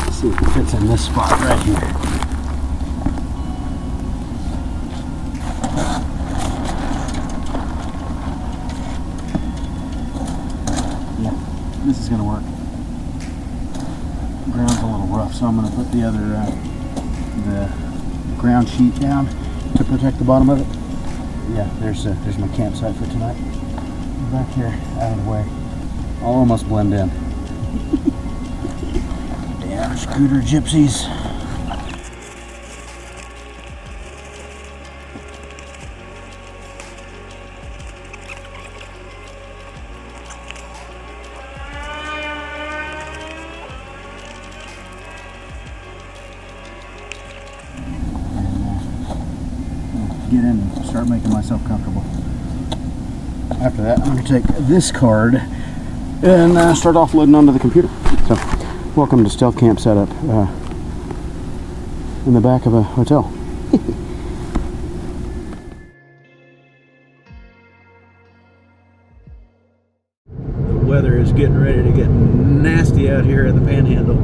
Let's see if it fits in this spot right here. Yeah, this is going to work. The ground's a little rough, so I'm going to put the other the ground sheet down to protect the bottom of it. Yeah, there's my campsite for tonight. Back here, out of the way. I'll almost blend in. Damn scooter gypsies. Get in and start making myself comfortable. After that, I'm going to take this card and start offloading onto the computer. So, welcome to Stealth Camp Setup in the back of a hotel. The weather is getting ready to get nasty out here in the Panhandle.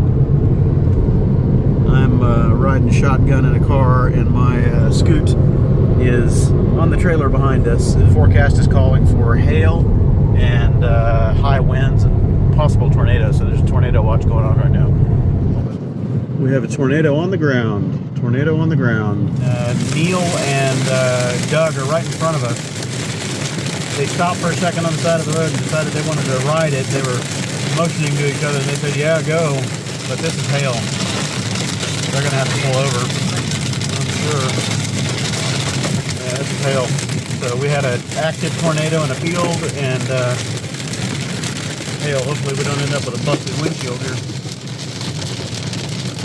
I'm riding shotgun in a car, and my Scoot is on the trailer behind us. The forecast is calling for hail and high winds and possible tornadoes, so there's a tornado watch going on right now. We have a tornado on the ground. Tornado on the ground. Neil and Doug are right in front of us. They stopped for a second on the side of the road and decided they wanted to ride it. They were motioning to each other and they said, yeah, go, but this is hail. They're gonna have to pull over, I'm sure. Yeah, this is hail. So we had an active tornado in a field and hail. Hopefully we don't end up with a busted windshield here.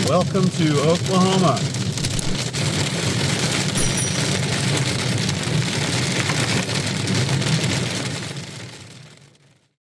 Welcome to Oklahoma.